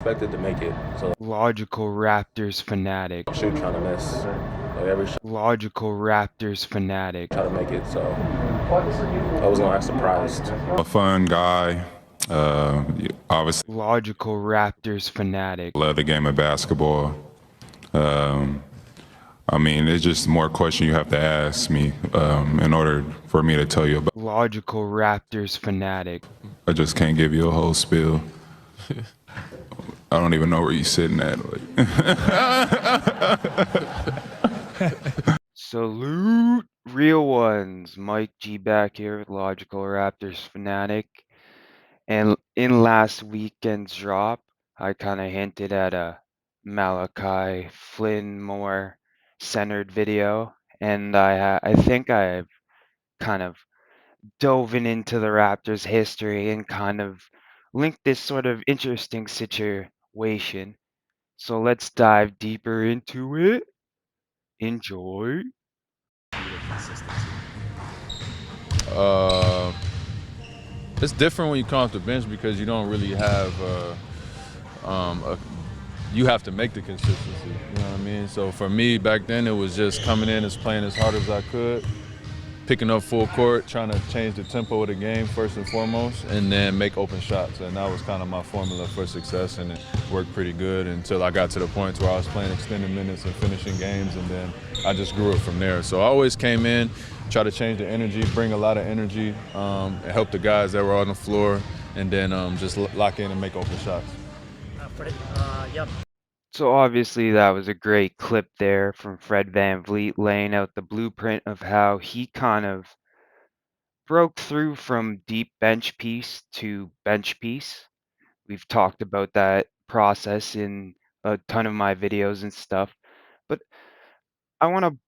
Expected to make it, so Logical Raptors fanatic. shoot trying to miss. Like every shot Logical Raptors fanatic. try to make it, so I was gonna act surprised. A fun guy. Obviously, Logical Raptors fanatic. love the game of basketball. I mean, it's just more questions you have to ask me in order for me to tell you about. Logical Raptors fanatic. I just can't give you a whole spiel. I don't even know where you're sitting at. Salute, real ones. Mike G back here with Logical Raptors fanatic. And in last weekend's drop, I kind of hinted at a Malachi Flynn more centered video, and I think I've kind of dove into the Raptors' history and kind of linked this sort of interesting situation. So let's dive deeper into it. Enjoy. Uh, it's different when you come off the bench because you don't really have you have to make the consistency. You know what I mean? So for me back then, it was just coming in and playing as hard as I could, picking up full court, trying to change the tempo of the game first and foremost, and then make open shots. And that was kind of my formula for success, and it worked pretty good until I got to the point where I was playing extended minutes and finishing games, and then I just grew it from there. So I always came in, try to change the energy, bring a lot of energy, and help the guys that were on the floor, and then just lock in and make open shots. Yep. So obviously that was a great clip there from Fred VanVleet laying out the blueprint of how he kind of broke through from deep bench piece to bench piece. We've talked about that process in a ton of my videos and stuff. But I want to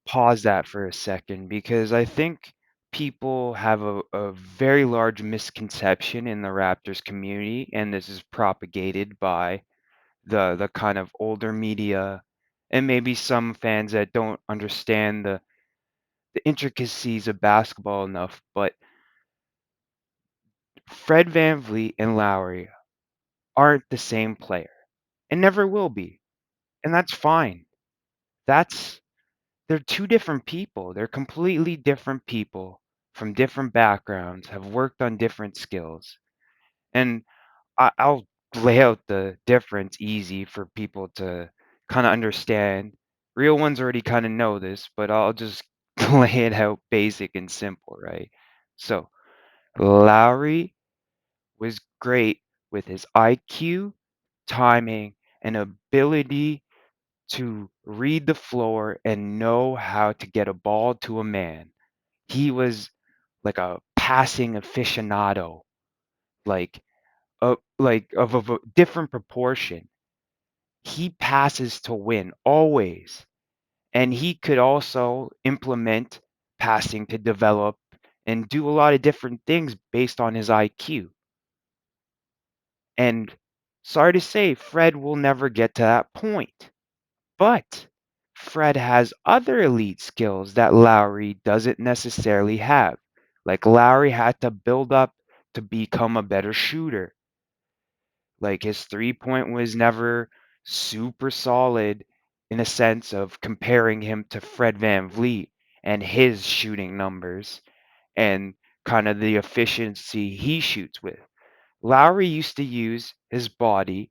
pause that for a second because I think people have a very large misconception in the Raptors community, and this is propagated by the kind of older media and maybe some fans that don't understand the intricacies of basketball enough. But Fred VanVleet and Lowry aren't the same player and never will be. And that's fine. That's They're two different people. They're completely different people from different backgrounds, have worked on different skills. And I'll lay out the difference easy for people to kind of understand. Real ones already kind of know this, but I'll just lay it out basic and simple, right? So, Lowry was great with his IQ, timing, and ability to read the floor and know how to get a ball to a man. He was like a passing aficionado, like of a different proportion. He passes to win always, and he could also implement passing to develop and do a lot of different things based on his IQ. And sorry to say, Fred will never get to that point. But Fred has other elite skills that Lowry doesn't necessarily have. Like Lowry had to build up to become a better shooter. Like his 3 point was never super solid in a sense of comparing him to Fred VanVleet and his shooting numbers and kind of the efficiency he shoots with. Lowry used to use his body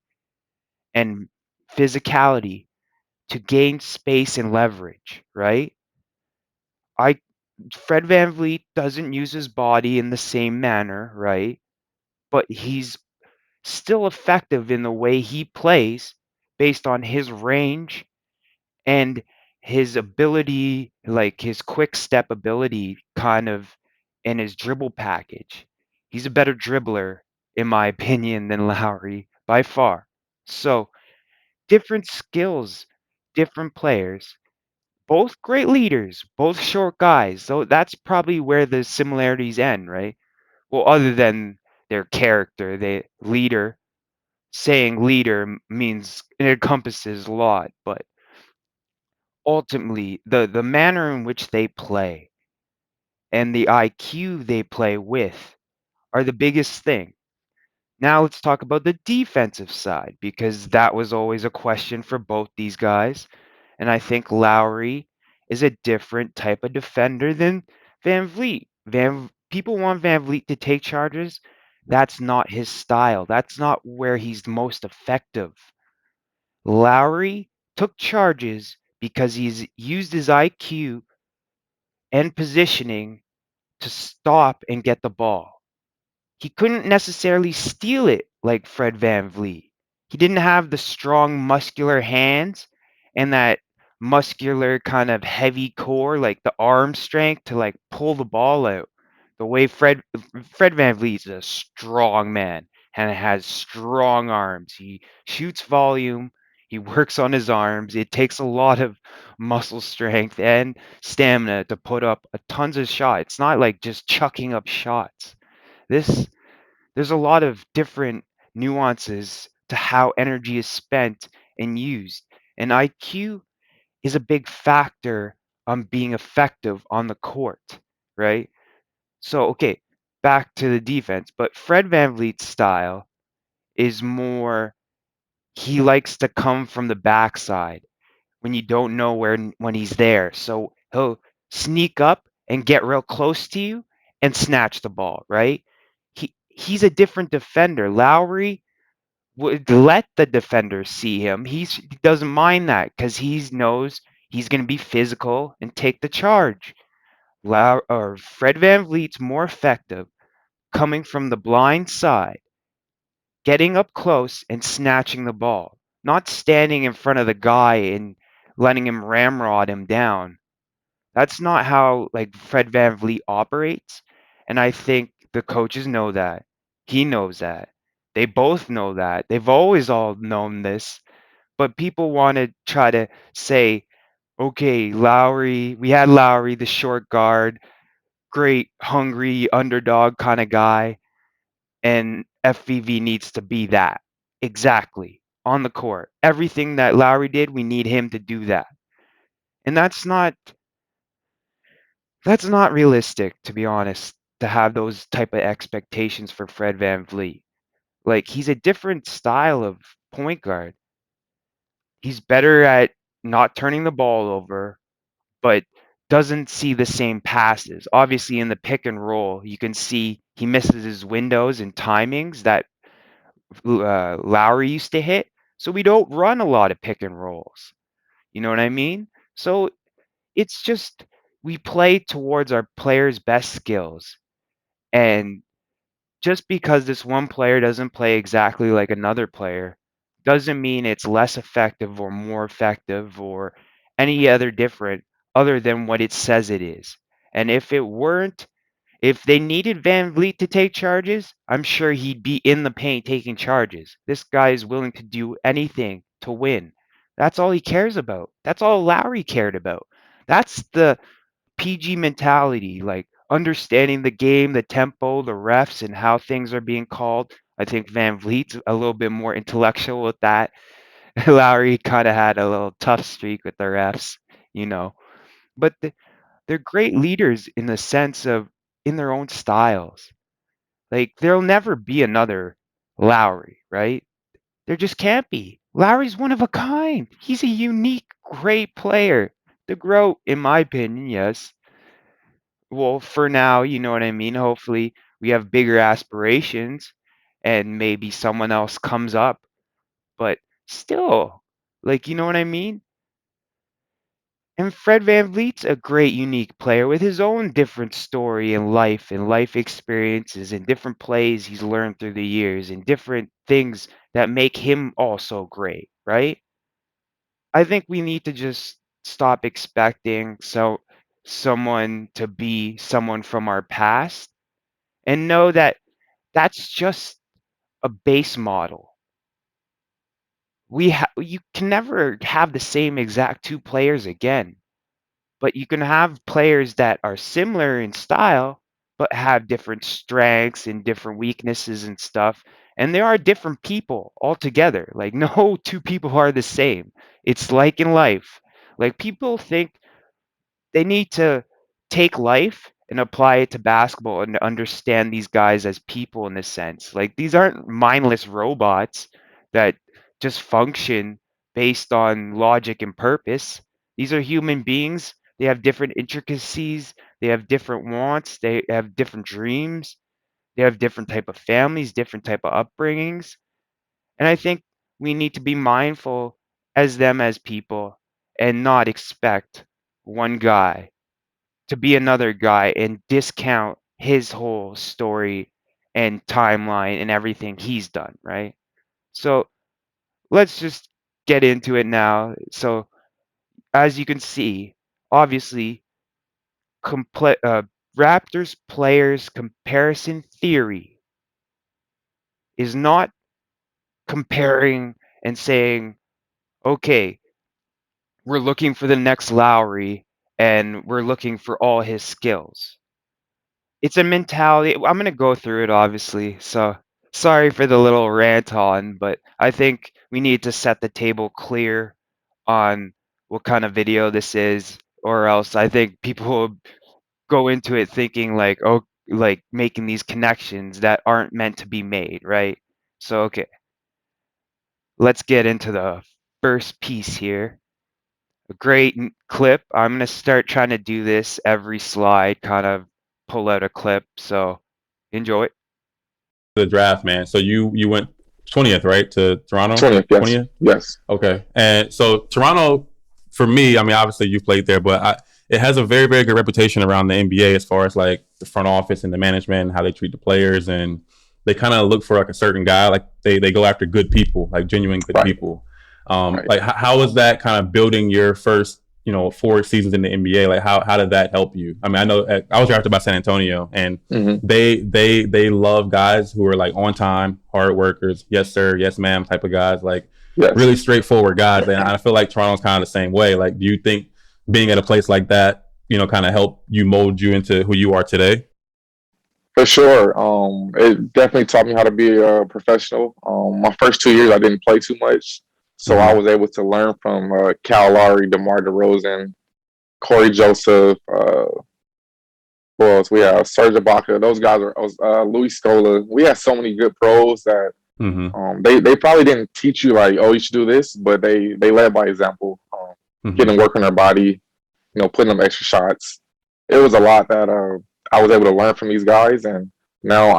and physicality to gain space and leverage, right? I Fred VanVleet doesn't use his body in the same manner, right? But he's still effective in the way he plays based on his range and his ability, like his quick step ability, kind of, and his dribble package. He's a better dribbler, in my opinion, than Lowry by far. So, different skills, different players, both great leaders, both short guys. So that's probably where the similarities end, right? Well, other than their character, they leader saying leader means it encompasses a lot, but ultimately the manner in which they play and the IQ they play with are the biggest thing. Now let's talk about the defensive side because that was always a question for both these guys. And I think Lowry is a different type of defender than VanVleet. People want VanVleet to take charges. That's not his style. That's not where he's most effective. Lowry took charges because he's used his IQ and positioning to stop and get the ball. He couldn't necessarily steal it like Fred VanVleet. He didn't have the strong muscular hands and that muscular kind of heavy core, like the arm strength to like pull the ball out. The way Fred VanVleet's a strong man and has strong arms. He shoots volume. He works on his arms. It takes a lot of muscle strength and stamina to put up a tons of shots. It's not like just chucking up shots. This There's a lot of different nuances to how energy is spent and used. And IQ is a big factor on being effective on the court, right? So, okay, back to the defense. But Fred VanVleet's style is more, he likes to come from the backside when you don't know when he's there. So he'll sneak up and get real close to you and snatch the ball, right? He's a different defender. Lowry would let the defender see him. He doesn't mind that because he knows he's going to be physical and take the charge. Fred VanVleet's more effective coming from the blind side, getting up close and snatching the ball, not standing in front of the guy and letting him ramrod him down. That's not how like Fred VanVleet operates, and I think the coaches know that. He knows that. They both know that. They've always all known this, but people want to try to say, okay, Lowry, we had Lowry, the short guard, great, hungry underdog kind of guy, and FVV needs to be that. Exactly. On the court. Everything that Lowry did, we need him to do that. And that's not realistic, to be honest, to have those type of expectations for Fred VanVleet. Like he's a different style of point guard. He's better at not turning the ball over, but doesn't see the same passes. Obviously, in the pick and roll, you can see he misses his windows and timings that Lowry used to hit. So we don't run a lot of pick and rolls. You know what I mean? So it's just we play towards our players' best skills. And just because this one player doesn't play exactly like another player doesn't mean it's less effective or more effective or any other different other than what it says it is. And if they needed Van Vliet to take charges, I'm sure he'd be in the paint taking charges. This guy is willing to do anything to win. That's all he cares about. That's all Lowry cared about. That's the PG mentality, like understanding the game, the tempo, the refs, and how things are being called. I think Van Vliet's a little bit more intellectual with that. Lowry kind of had a little tough streak with the refs, you know. But they're great leaders in the sense of in their own styles. Like there'll never be another Lowry, right? There just can't be. Lowry's one of a kind. He's a unique, great player. The GOAT, in my opinion, yes. Well, for now, you know what I mean? Hopefully, we have bigger aspirations and maybe someone else comes up, but still, like, you know what I mean? And Fred VanVleet's a great, unique player with his own different story and life experiences and different plays he's learned through the years and different things that make him also great, right? I think we need to just stop expecting someone to be someone from our past and know that that's just a base model. You can never have the same exact two players again, but you can have players that are similar in style but have different strengths and different weaknesses and stuff. And there are different people altogether. Like no two people are the same. It's like in life. Like people think they need to take life and apply it to basketball and understand these guys as people in a sense. Like these aren't mindless robots that just function based on logic and purpose. These are human beings. They have different intricacies, they have different wants, they have different dreams, they have different type of families, different type of upbringings. And I think we need to be mindful as them as people and not expect one guy to be another guy and discount his whole story and timeline and everything he's done, right? So let's just get into it now. So as you can see, obviously, Raptors players comparison theory is not comparing and saying, okay, we're looking for the next Lowry and we're looking for all his skills. It's a mentality. I'm gonna go through it obviously. So sorry for the little rant on, but I think we need to set the table clear on what kind of video this is, or else I think people will go into it thinking like, oh, like making these connections that aren't meant to be made, right? So okay, let's get into the first piece here. A great clip. I'm gonna start trying to do this every slide, kind of pull out a clip. So enjoy. The draft, man. So you went 20th, right, to Toronto? 20th, yes. 20th? Yes. Okay. And so Toronto, for me, I mean, obviously you played there, but it has a very, very good reputation around the NBA as far as like the front office and the management and how they treat the players. And they kind of look for like a certain guy. Like they go after good people, like genuine good Right. people. Right. Like how was that kind of building your first, 4 seasons in the NBA? Like how did that help you? I mean, I know I was drafted by San Antonio, and they love guys who are like on time, hard workers, yes sir, yes ma'am type of guys, like Yes. really straightforward guys. And I feel like Toronto's kind of the same way. Like, do you think being at a place like that, kind of helped you mold you into who you are today? For sure. It definitely taught me how to be a professional. My first 2 years, I didn't play too much. So I was able to learn from Cal Lowry, DeMar DeRozan, Corey Joseph, who else? We have Serge Ibaka. Those guys are Louis Scola. We had so many good pros that they probably didn't teach you like, oh, you should do this, but they led by example, getting work on their body, putting them extra shots. It was a lot that I was able to learn from these guys, and now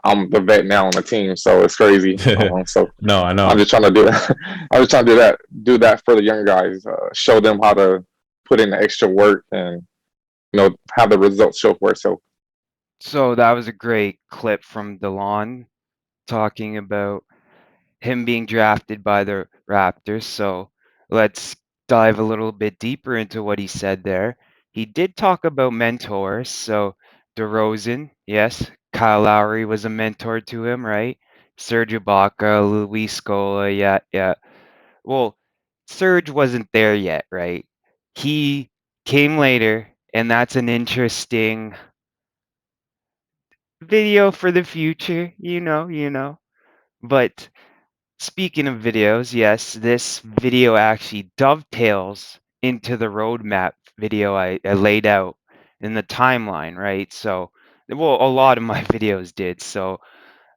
I'm the vet now on the team, so it's crazy. So No, I know. I'm just trying to do that. I'm just trying to do that for the young guys, show them how to put in the extra work and have the results show for itself. So that was a great clip from Delon talking about him being drafted by the Raptors. So let's dive a little bit deeper into what he said there. He did talk about mentors. So DeRozan, yes, Kyle Lowry was a mentor to him, right? Serge Ibaka, Luis Scola, yeah, yeah. Well, Serge wasn't there yet, right? He came later, and that's an interesting video for the future, But speaking of videos, yes, this video actually dovetails into the roadmap video I laid out in the timeline, right? So, well, a lot of my videos did. So,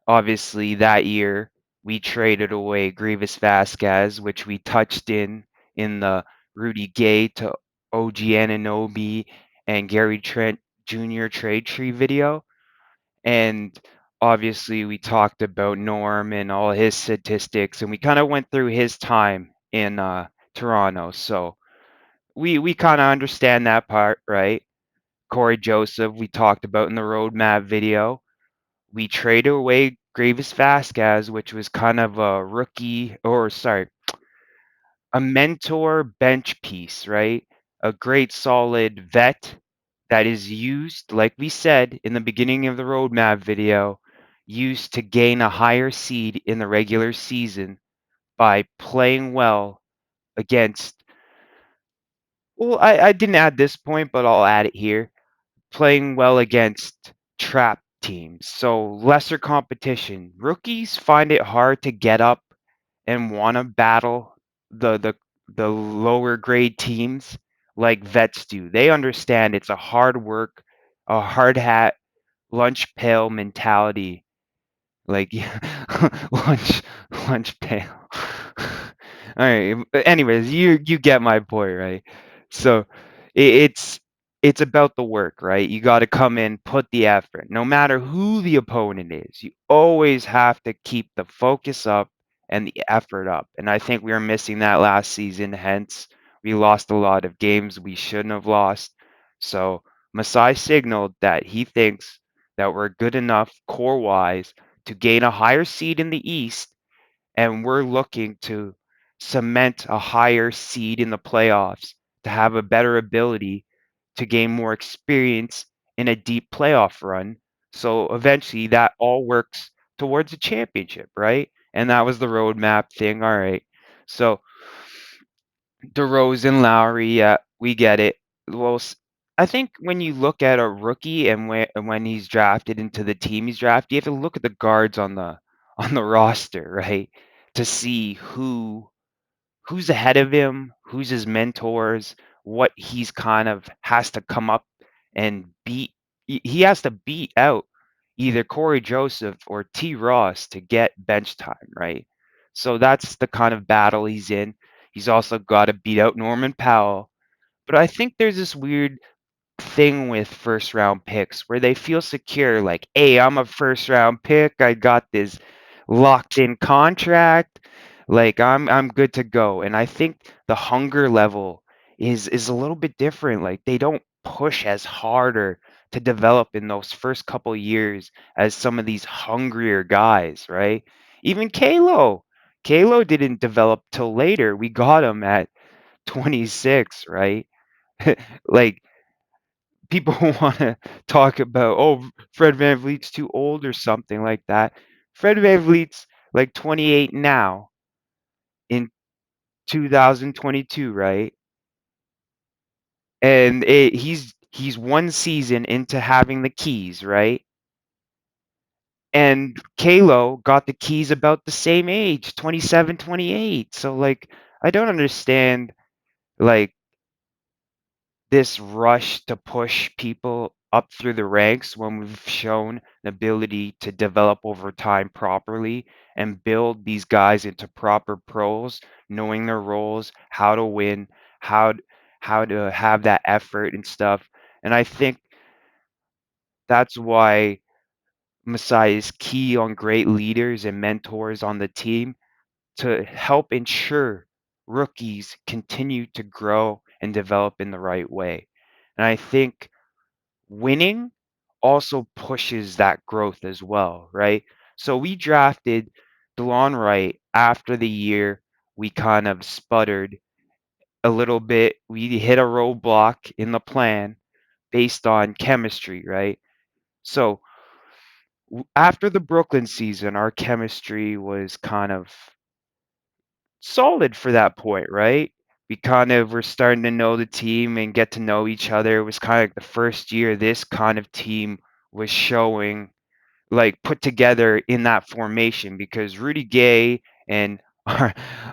obviously, that year we traded away Grievous Vasquez, which we touched in the Rudy Gay to OG Anunoby and Gary Trent Jr. trade tree video. And obviously, we talked about Norm and all his statistics, and we kind of went through his time in Toronto. So we kind of understand that part, right? Corey Joseph, we talked about in the roadmap video. We traded away Gravis Vasquez, which was kind of a rookie, or sorry, a mentor bench piece, right? A great solid vet that is used, like we said in the beginning of the roadmap video, used to gain a higher seed in the regular season by playing well against. Well, I didn't add this point, but I'll add it here. Playing well against trap teams, so lesser competition. Rookies find it hard to get up and want to battle the lower grade teams like vets do. They understand it's a hard work a hard hat, lunch pail mentality. Like lunch lunch pail. All right. Anyways, you get my point, right? So it's it's about the work, right? You got to come in, put the effort. No matter who the opponent is, you always have to keep the focus up and the effort up. And I think we were missing that last season. Hence, we lost a lot of games we shouldn't have lost. So Masai signaled that he thinks that we're good enough core wise to gain a higher seed in the East, and we're looking to cement a higher seed in the playoffs to have a better ability to gain more experience in a deep playoff run. So eventually that all works towards a championship, right? And that was the roadmap thing. All right. So DeRozan, Lowry, yeah, we get it. Well, I think when you look at a rookie and when he's drafted into the team he's drafted, you have to look at the guards on the on the roster, right? To see who's ahead of him, who's his mentors, what he's kind of has to come up and beat. He has to beat out either Corey Joseph or T. Ross to get bench time, right? So that's the kind of battle he's in. He's also got to beat out Norman Powell. But I think there's this weird thing with first round picks where they feel secure, like, hey, I'm a first round pick. I got this locked in contract. Like I'm good to go. And I think the hunger level is a little bit different. Like they don't push as harder to develop in those first couple years as some of these hungrier guys, right? Even Kalo. Kalo didn't develop till later. We got him at 26, right? Like people want to talk about, oh, Fred VanVleet's too old or something like that. Fred VanVleet's like 28 now in 2022, right? And he's one season into having the keys, right? And Kalo got the keys about the same age, 27, 28. So like I don't understand like this rush to push people up through the ranks when we've shown the ability to develop over time properly and build these guys into proper pros, knowing their roles, how to win, how how to have that effort and stuff. And I think that's why Masai is key on great leaders and mentors on the team to help ensure rookies continue to grow and develop in the right way. And I think winning also pushes that growth as well, right? So we drafted Delon Wright after the year we kind of sputtered a little bit. We hit a roadblock in the plan based on chemistry, right? So after the Brooklyn season, our chemistry was kind of solid for that point, right? We kind of were starting to know the team and get to know each other. It was kind of like the first year this kind of team was showing like put together in that formation because Rudy Gay and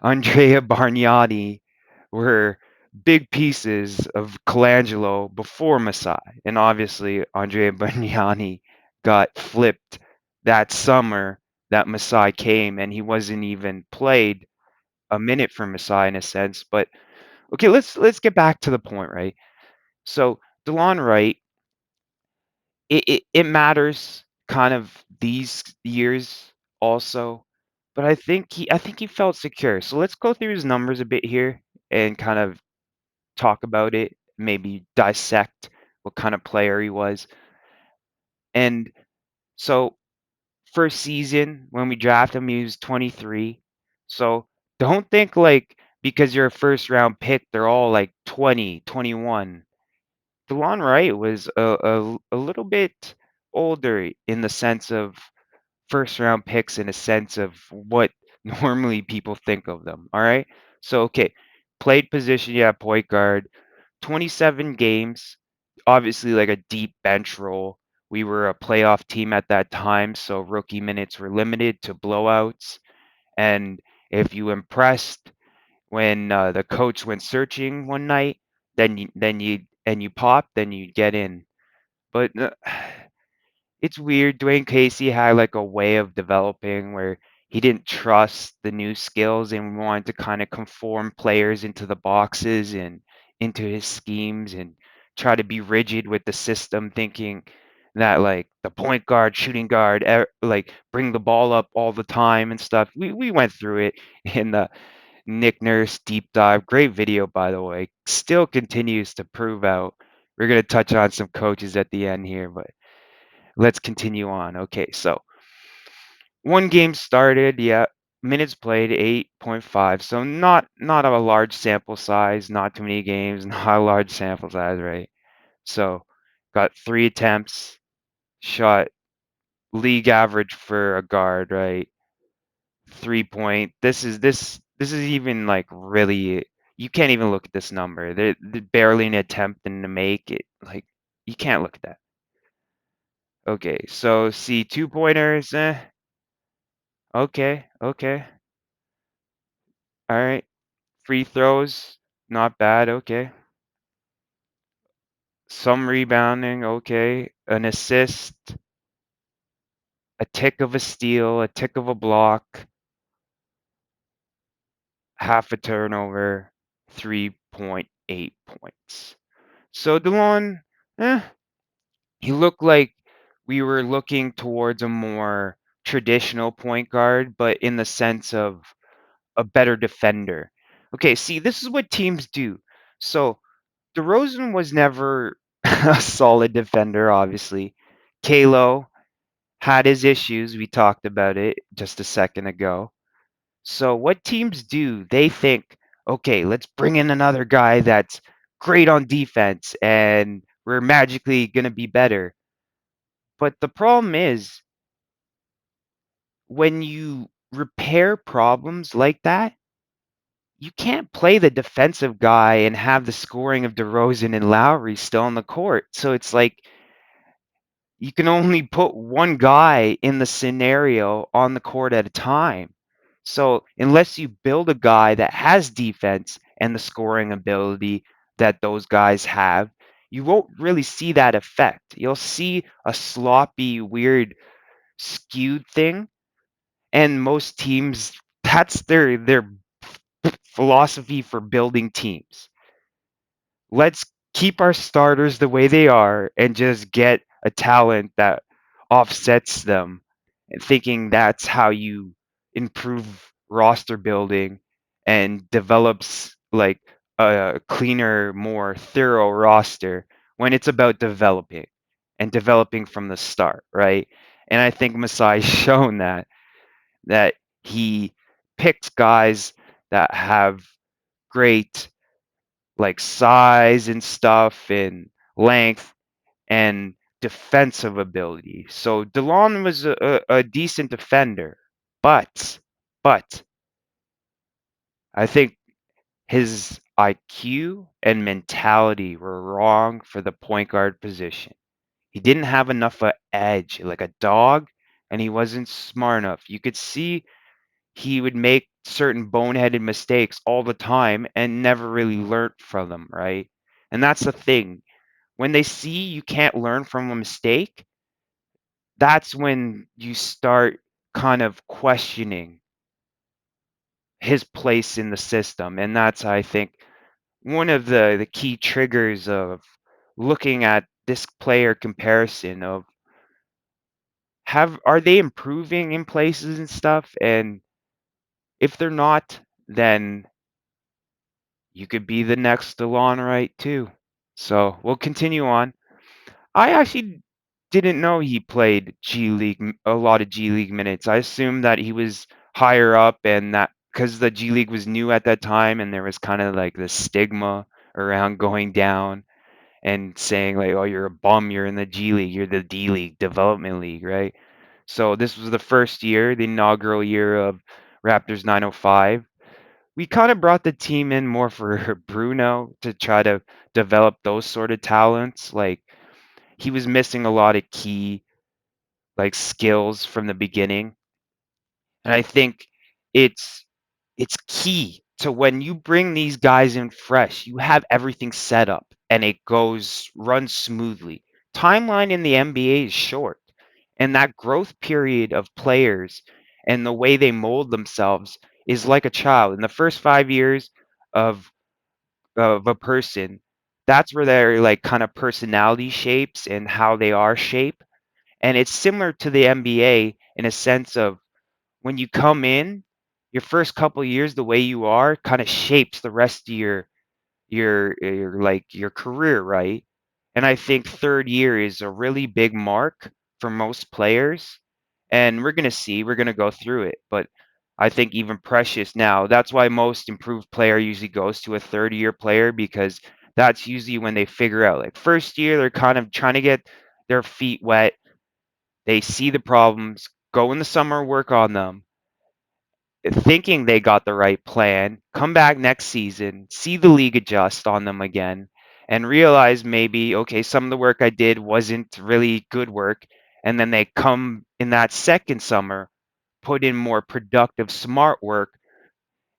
Andrea Bargnani were big pieces of Colangelo before Masai. And obviously Andrea Bargnani got flipped that summer that Masai came and he wasn't even played a minute for Masai in a sense. But okay, let's get back to the point, right? So DeLon Wright, it matters kind of these years also, but I think he felt secure. So let's go through his numbers a bit here and kind of talk about it, maybe dissect what kind of player he was. And so first season when we drafted him, he was 23. So don't think like because you're a first round pick, they're all like 20, 21. DeLon Wright was a little bit older in the sense of first round picks in a sense of what normally people think of them. All right. So, okay. Played position, yeah, point guard, 27 games, obviously like a deep bench role. We were a playoff team at that time, so rookie minutes were limited to blowouts. And if you impressed when the coach went searching one night, then you popped, then you get in. But it's weird. Dwayne Casey had like a way of developing where he didn't trust the new skills and wanted to kind of conform players into the boxes and into his schemes and try to be rigid with the system, thinking that like the point guard, shooting guard, like bring the ball up all the time and stuff. We went through it in the Nick Nurse deep dive. Great video, by the way. Still continues to prove out. We're gonna touch on some coaches at the end here, but let's continue on. Okay, so one game started, yeah, minutes played 8.5. So not a large sample size, not too many games, not a large sample size, right? So got 3 attempts, shot league average for a guard, right? 3 point. This is even like really, you can't even look at this number. They're barely an attempt and to make it, like you can't look at that. Okay, so see 2 pointers, okay, okay. All right. Free throws, not bad. Okay. Some rebounding. Okay. An assist, a tick of a steal, a tick of a block, half a turnover, 3.8 points. So Delon, eh, he looked like we were looking towards a more traditional point guard, but in the sense of a better defender. Okay, see, this is what teams do. So DeRozan was never a solid defender, obviously. Kalo had his issues. We talked about it just a second ago. So, what teams do, they think, okay, let's bring in another guy that's great on defense and we're magically going to be better. But the problem is, when you repair problems like that, you can't play the defensive guy and have the scoring of DeRozan and Lowry still on the court. So it's like you can only put one guy in the scenario on the court at a time. So unless you build a guy that has defense and the scoring ability that those guys have, you won't really see that effect. You'll see a sloppy, weird, skewed thing. And most teams, that's their philosophy for building teams. Let's keep our starters the way they are and just get a talent that offsets them, and thinking that's how you improve roster building and develops like a cleaner, more thorough roster when it's about developing and developing from the start, right? And I think Masai's shown that he picked guys that have great like size and stuff and length and defensive ability. So DeLon was a decent defender, but I think his IQ and mentality were wrong for the point guard position. He didn't have enough of edge, like a dog, and he wasn't smart enough. You could see he would make certain boneheaded mistakes all the time and never really learned from them, right? And that's the thing. When they see you can't learn from a mistake, that's when you start kind of questioning his place in the system. And that's, I think, one of the key triggers of looking at this player comparison of are they improving in places and stuff? And if they're not, then you could be the next Delon Wright too. So we'll continue on. I actually didn't know he played G League, a lot of G League minutes. I assumed that he was higher up and that because the G League was new at that time and there was kind of like the stigma around going down and saying like, oh, you're a bum, you're in the G League, you're the D League, development league, right? So this was the first year, the inaugural year of Raptors 905. We kind of brought the team in more for Bruno to try to develop those sort of talents. Like he was missing a lot of key like skills from the beginning. And I think it's it's key to when you bring these guys in fresh, you have everything set up and it runs smoothly. timeline in the NBA is short, and that growth period of players and the way they mold themselves is like a child. In the first 5 years of a person, that's where their like kind of personality shapes and how they are shaped. And it's similar to the NBA in a sense of when you come in, your first couple years, the way you are kind of shapes the rest of your career, right? And I think third year is a really big mark for most players. And we're gonna go through it. But I think even Precious now, that's why most improved player usually goes to a third year player because that's usually when they figure out like first year they're kind of trying to get their feet wet. They see the problems, go in the summer, work on them, thinking they got the right plan, come back next season, see the league adjust on them again, and realize maybe, okay, some of the work I did wasn't really good work. And then they come in that second summer, put in more productive, smart work,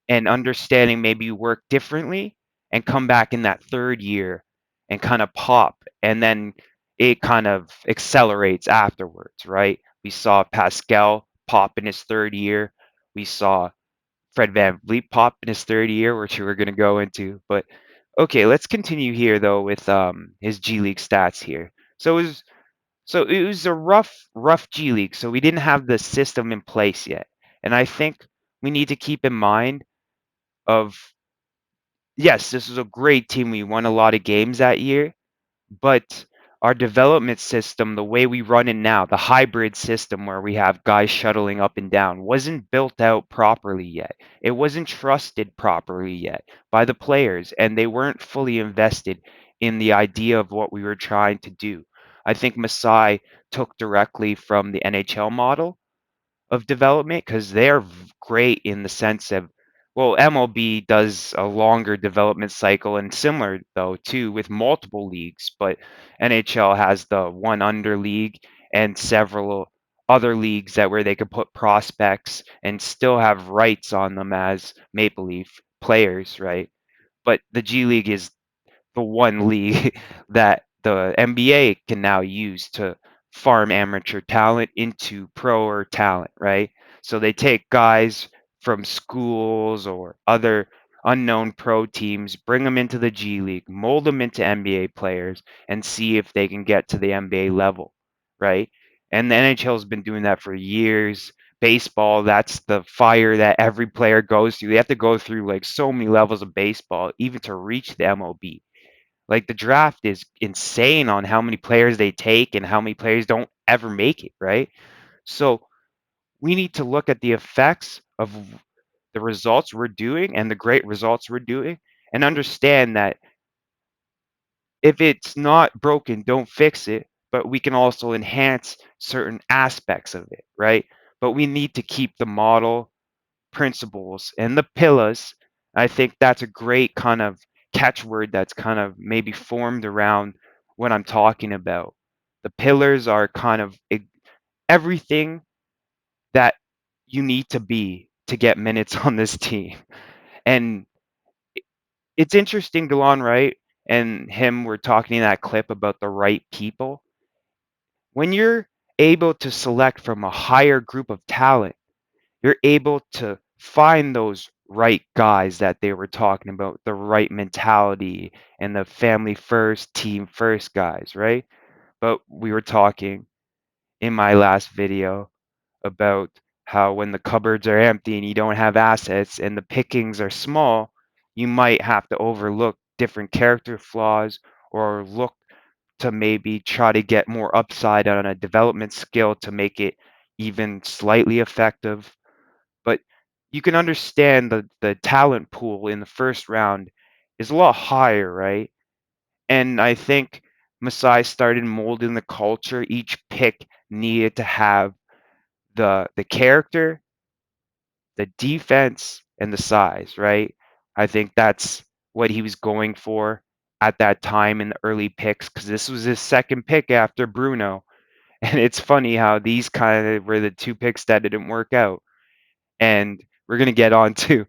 and understanding maybe work differently, and come back in that third year and kind of pop. And then it kind of accelerates afterwards, right? We saw Pascal pop in his third year. We saw Fred VanVleet pop in his third year, which we're going to go into. But okay, let's continue here though with his G League stats here. So it was a rough G League. So we didn't have the system in place yet, and I think we need to keep in mind of yes, this was a great team. We won a lot of games that year, but our development system, the way we run it now, the hybrid system where we have guys shuttling up and down, wasn't built out properly yet. It wasn't trusted properly yet by the players, and they weren't fully invested in the idea of what we were trying to do. I think Masai took directly from the NHL model of development because they're great in the sense of well MLB does a longer development cycle and similar though too with multiple leagues, but NHL has the one under league and several other leagues that where they could put prospects and still have rights on them as Maple Leaf players, right? But the G League is the one league that the NBA can now use to farm amateur talent into pro or talent, right? So they take guys from schools or other unknown pro teams, bring them into the G League, mold them into NBA players, and see if they can get to the NBA level, right? And the NHL has been doing that for years. Baseball, that's the fire that every player goes through. They have to go through like so many levels of baseball even to reach the MLB. Like the draft is insane on how many players they take and how many players don't ever make it, right? So we need to look at the effects of the results we're doing and the great results we're doing and understand that if it's not broken, don't fix it, but we can also enhance certain aspects of it, right? But we need to keep the model principles and the pillars. I think that's a great kind of catchword that's kind of maybe formed around what I'm talking about. The pillars are kind of everything that you need to be to get minutes on this team. And it's interesting, Delon Wright and him were talking in that clip about the right people. When you're able to select from a higher group of talent, you're able to find those right guys that they were talking about, the right mentality and the family first, team first guys, right? But we were talking in my last video about how when the cupboards are empty and you don't have assets and the pickings are small, you might have to overlook different character flaws or look to maybe try to get more upside on a development skill to make it even slightly effective. But you can understand the talent pool in the first round is a lot higher, right? And I think Masai started molding the culture. Each pick needed to have the character, the defense, and the size, right? I think that's what he was going for at that time in the early picks because this was his second pick after Bruno. And it's funny how these kind of were the two picks that didn't work out. And we're gonna get on to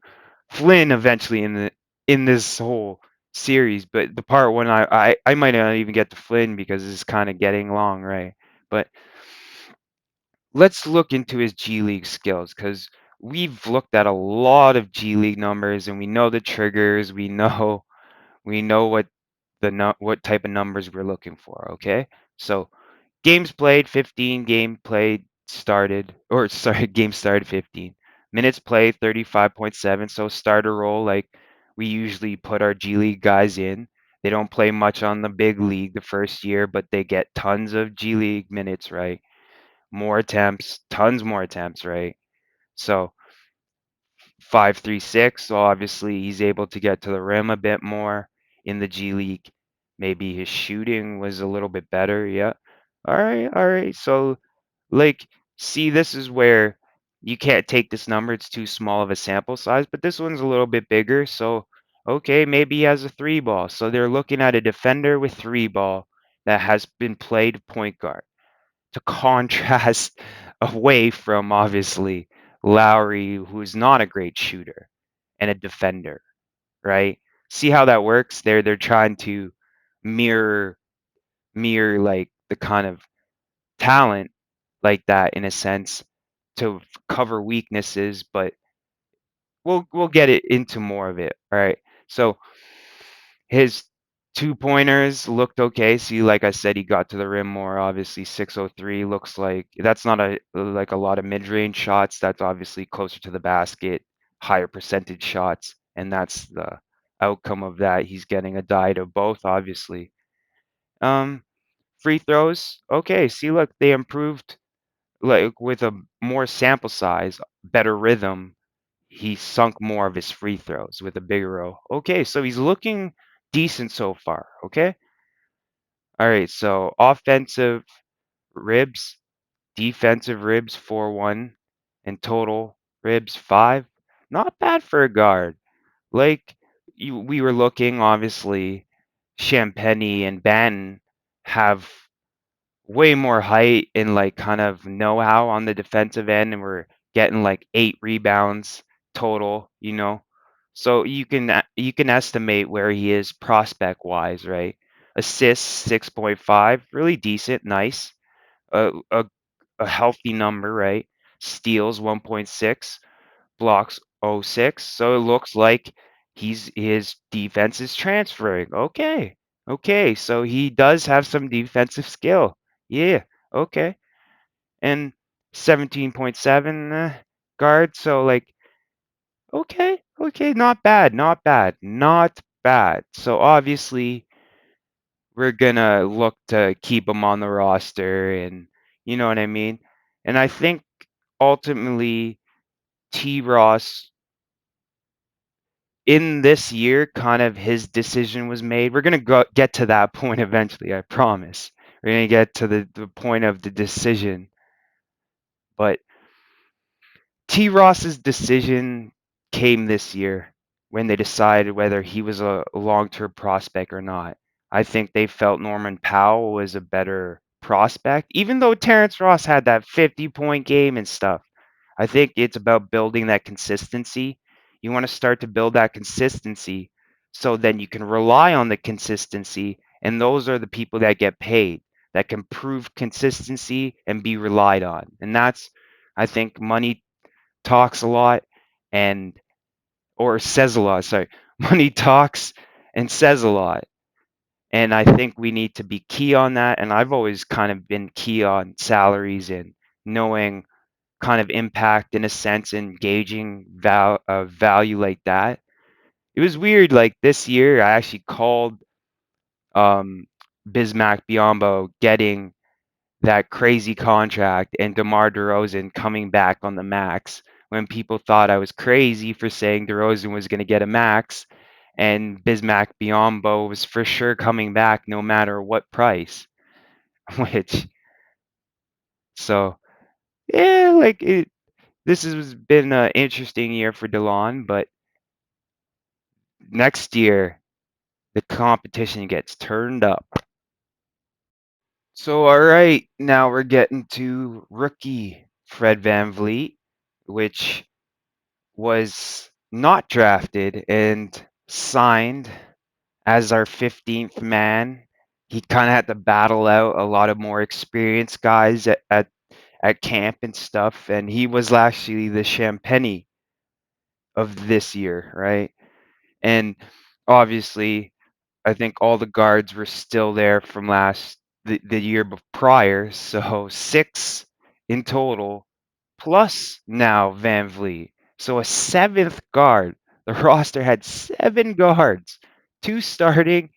Flynn eventually in this whole series, but the part when I might not even get to Flynn because it's kind of getting long, right? But let's look into his G League skills because we've looked at a lot of G League numbers and we know the triggers, we know what type of numbers we're looking for, okay? So games played 15, game played started, or sorry, game started 15. Minutes played 35.7. So starter role, like we usually put our G League guys in. They don't play much on the big league the first year, but they get tons of G League minutes, right? More attempts, tons more attempts, right? So 5.36. So obviously he's able to get to the rim a bit more in the G League. Maybe his shooting was a little bit better. Yeah. All right. So like, see, this is where you can't take this number. It's too small of a sample size, but this one's a little bit bigger. So, okay, maybe he has a three ball. So they're looking at a defender with three ball that has been played point guard to contrast away from obviously Lowry, who's not a great shooter and a defender, right? See how that works? They're trying to mirror like the kind of talent like that in a sense to cover weaknesses, but we'll get it into more of it. All right. So his two pointers looked okay. See, like I said, he got to the rim more. Obviously, 603 looks like that's not a lot of mid-range shots. That's obviously closer to the basket, higher percentage shots, and that's the outcome of that. He's getting a diet of both, obviously. Um, Free throws, okay. See, look, they improved like with a more sample size, better rhythm, he sunk more of his free throws with a bigger row. Okay, so he's looking decent so far. Okay. All right. So offensive ribs, defensive ribs 4-1, and total ribs 5. Not bad for a guard. Like we were looking, obviously, Champagny and Banton have way more height and like kind of know-how on the defensive end, and we're getting like 8 rebounds total, you know. So you can estimate where he is prospect wise, right? Assists 6.5, really decent, nice. A a, a healthy number, right? Steals 1.6, blocks 0.6. So it looks like his defense is transferring. Okay. Okay. So he does have some defensive skill. Yeah. Okay. And 17.7 guard. So like, okay. Okay. Not bad. Not bad. Not bad. So obviously we're gonna look to keep him on the roster, and you know what I mean? And I think ultimately T Ross in this year, kind of his decision was made. We're going to get to that point eventually, I promise. We're going to get to the point of the decision. But T. Ross's decision came this year when they decided whether he was a long term prospect or not. I think they felt Norman Powell was a better prospect, even though Terrence Ross had that 50-point game and stuff. I think it's about building that consistency. You want to start to build that consistency so then you can rely on the consistency. And those are the people that get paid, that can prove consistency and be relied on. And that's, I think, money talks a lot and, or says a lot, sorry. Money talks and says a lot. And I think we need to be key on that. And I've always kind of been key on salaries and knowing kind of impact in a sense, engaging value like that. It was weird. Like this year, I actually called um, Bismack Biyombo getting that crazy contract and DeMar DeRozan coming back on the max when people thought I was crazy for saying DeRozan was going to get a max and Bismack Biyombo was for sure coming back no matter what price. Which, so yeah, like this has been an interesting year for Delon, but next year the competition gets turned up. So, all right, now we're getting to rookie Fred VanVleet, which was not drafted and signed as our 15th man. He kind of had to battle out a lot of more experienced guys at camp and stuff, and he was actually the Champagne of this year, right? And obviously, I think all the guards were still there from the year prior, so 6 in total, plus now vanvleet. So a 7th guard. The roster had 7 guards, 2 starting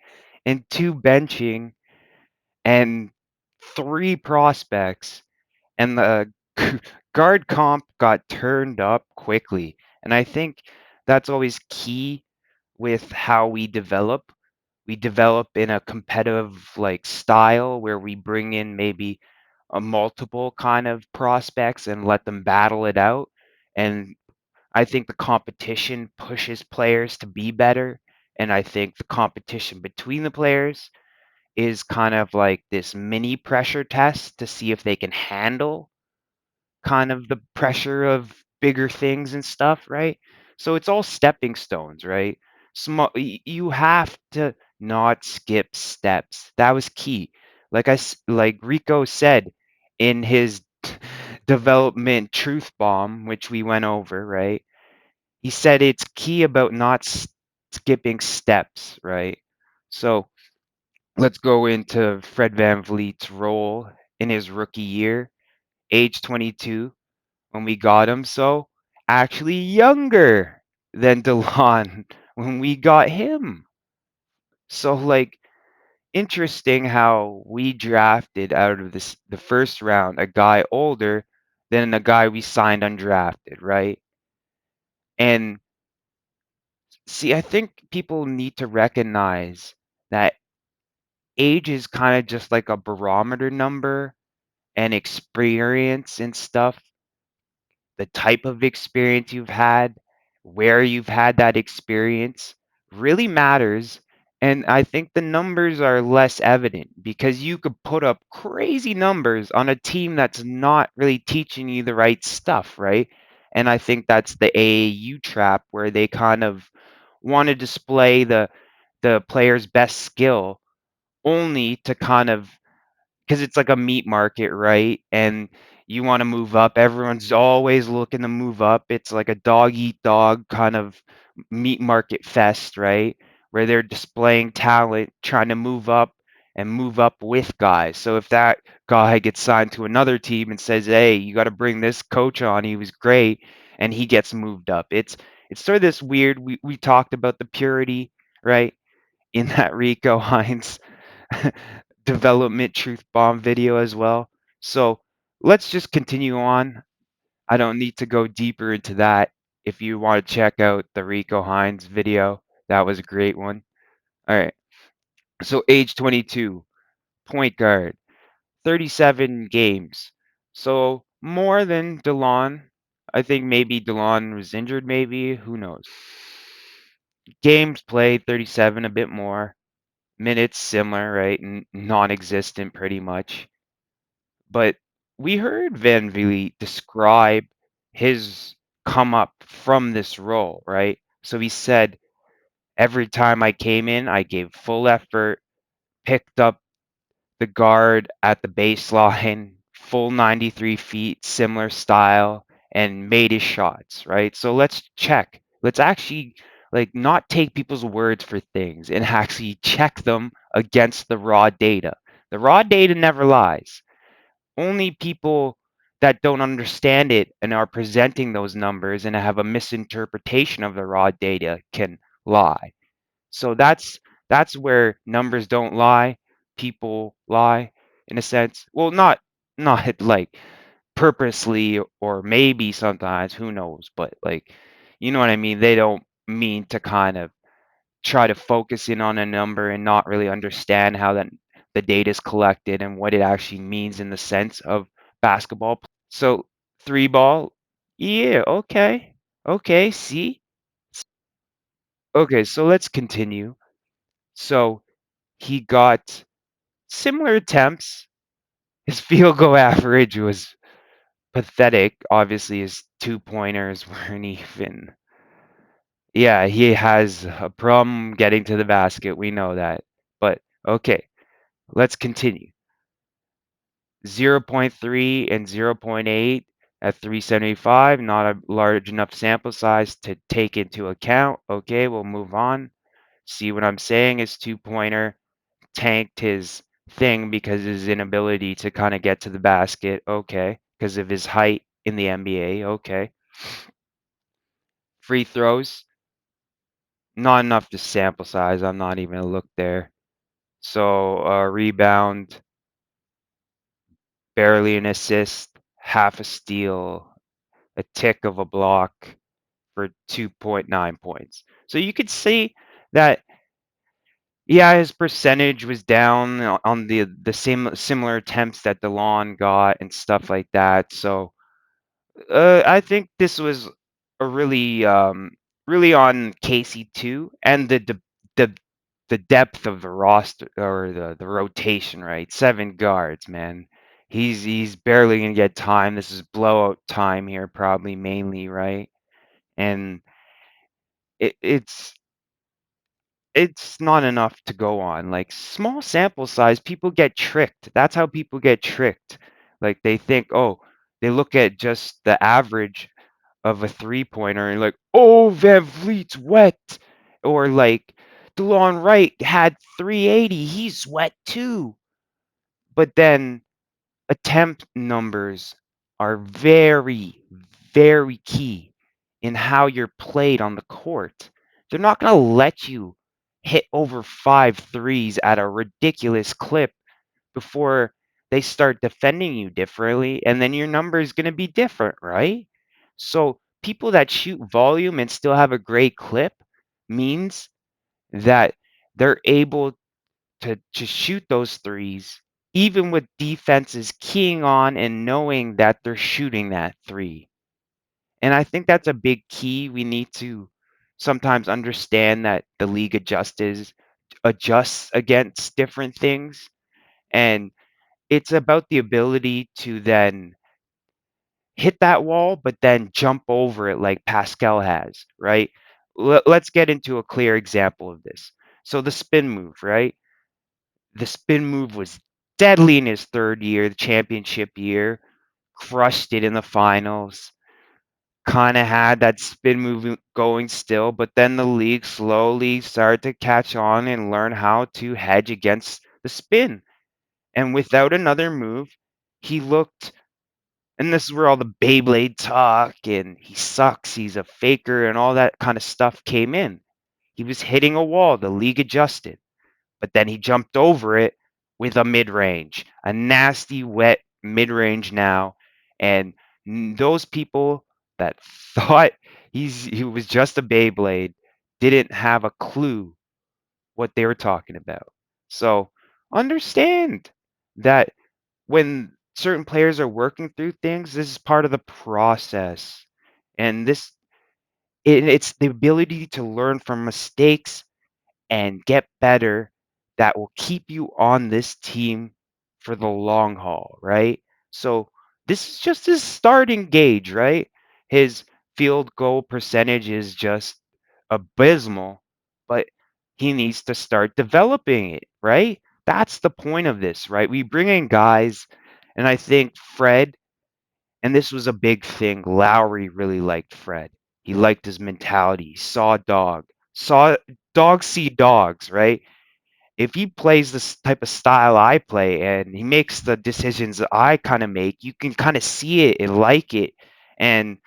and 2 benching, and 3 prospects. And the guard comp got turned up quickly. And I think that's always key with how we develop. We develop in a competitive like style where we bring in maybe a multiple kind of prospects and let them battle it out. And I think the competition pushes players to be better. And I think the competition between the players is kind of like this mini pressure test to see if they can handle kind of the pressure of bigger things and stuff, right? So it's all stepping stones, right? You have to not skip steps. That was key. Like Rico said in his development truth bomb, which we went over, right? He said it's key about not skipping steps, right? So let's go into Fred VanVleet's role in his rookie year, age 22 when we got him. So actually younger than Delon when we got him. So like interesting how we drafted out of the first round a guy older than a guy we signed undrafted, right? And see, I think people need to recognize that age is kind of just like a barometer number and experience and stuff, the type of experience you've had, where you've had that experience really matters. And I think the numbers are less evident because you could put up crazy numbers on a team that's not really teaching you the right stuff, right? And I think that's the AAU trap where they kind of want to display the player's best skill only to kind of because it's like a meat market, right? And you want to move up. Everyone's always looking to move up. It's like a dog eat dog kind of meat market fest, right? Where they're displaying talent, trying to move up with guys. So if that guy gets signed to another team and says, "Hey, you got to bring this coach on. He was great," and he gets moved up. It's sort of this weird. We talked about the purity, right? In that Rico Hines development truth bomb video as well. So let's just continue on. I don't need to go deeper into that. If you want to check out the Rico Hines video, that was a great one. All right. So age 22, point guard, 37 games. So more than Delon. I think maybe Delon was injured, maybe. Who knows? Games played, 37, a bit more. Minutes, similar, right? Non existent, pretty much. But we heard Van Vliet describe his come up from this role, right? So he said, every time I came in, I gave full effort, picked up the guard at the baseline, full 93 feet, similar style, and made his shots, right? So let's check. Let's actually like not take people's words for things and actually check them against the raw data. The raw data never lies. Only people that don't understand it and are presenting those numbers and have a misinterpretation of the raw data can lie. So that's where numbers don't lie, people lie in a sense. Well, not like purposely or maybe sometimes, who knows, but like you know what I mean? They don't mean to kind of try to focus in on a number and not really understand how the data is collected and what it actually means in the sense of basketball. So 3 ball, yeah, okay. Okay, see? Okay, so let's continue. So he got similar attempts. His field goal average was pathetic. Obviously, his 2 pointers weren't even. Yeah, he has a problem getting to the basket. We know that. But okay, let's continue. 0.3 and 0.8 at 375, not a large enough sample size to take into account. Okay, we'll move on. See what I'm saying? His two-pointer tanked his thing because his inability to kind of get to the basket. Okay, because of his height in the NBA. Okay. Free throws, not enough to sample size. I'm not even gonna look there. So rebound, barely an assist, half a steal, a tick of a block for 2.9 points. So you could see that, yeah, his percentage was down on the same similar attempts that Delon got and stuff like that. So I think this was a really on Casey too, and the the depth of the roster or the rotation, right? 7 guards, man. He's barely gonna get time. This is blowout time here, probably mainly, right? And it's not enough to go on. Like small sample size, people get tricked. That's how people get tricked. Like they think, oh, they look at just the average of a 3-pointer and like, oh, Van Vliet's wet. Or like Delon Wright had 380, he's wet too. But then attempt numbers are very, very key in how you're played on the court. They're not going to let you hit over 5 threes at a ridiculous clip before they start defending you differently, and then your number is going to be different, right? So people that shoot volume and still have a great clip means that they're able to shoot those threes even with defenses keying on and knowing that they're shooting that three. And I think that's a big key. We need to sometimes understand that the league adjusts against different things. And it's about the ability to then hit that wall, but then jump over it like Pascal has, right? Let's get into a clear example of this. So the spin move, right? The spin move was deadly in his third year, the championship year, crushed it in the finals. Kind of had that spin move going still, but then the league slowly started to catch on and learn how to hedge against the spin. And without another move, he looked, and this is where all the Beyblade talk and he sucks, he's a faker, and all that kind of stuff came in. He was hitting a wall, the league adjusted, but then he jumped over it with a mid range, a nasty, wet mid range now. And those people that thought he was just a Beyblade didn't have a clue what they were talking about. So understand that when certain players are working through things, this is part of the process. And it's the ability to learn from mistakes and get better that will keep you on this team for the long haul, right? So this is just his starting gauge, right? His field goal percentage is just abysmal, but he needs to start developing it, right? That's the point of this, right? We bring in guys, and I think Fred, and this was a big thing. Lowry really liked Fred. He liked his mentality. He saw dogs see dogs, right? If he plays this type of style I play and he makes the decisions that I kind of make, you can kind of see it and like it and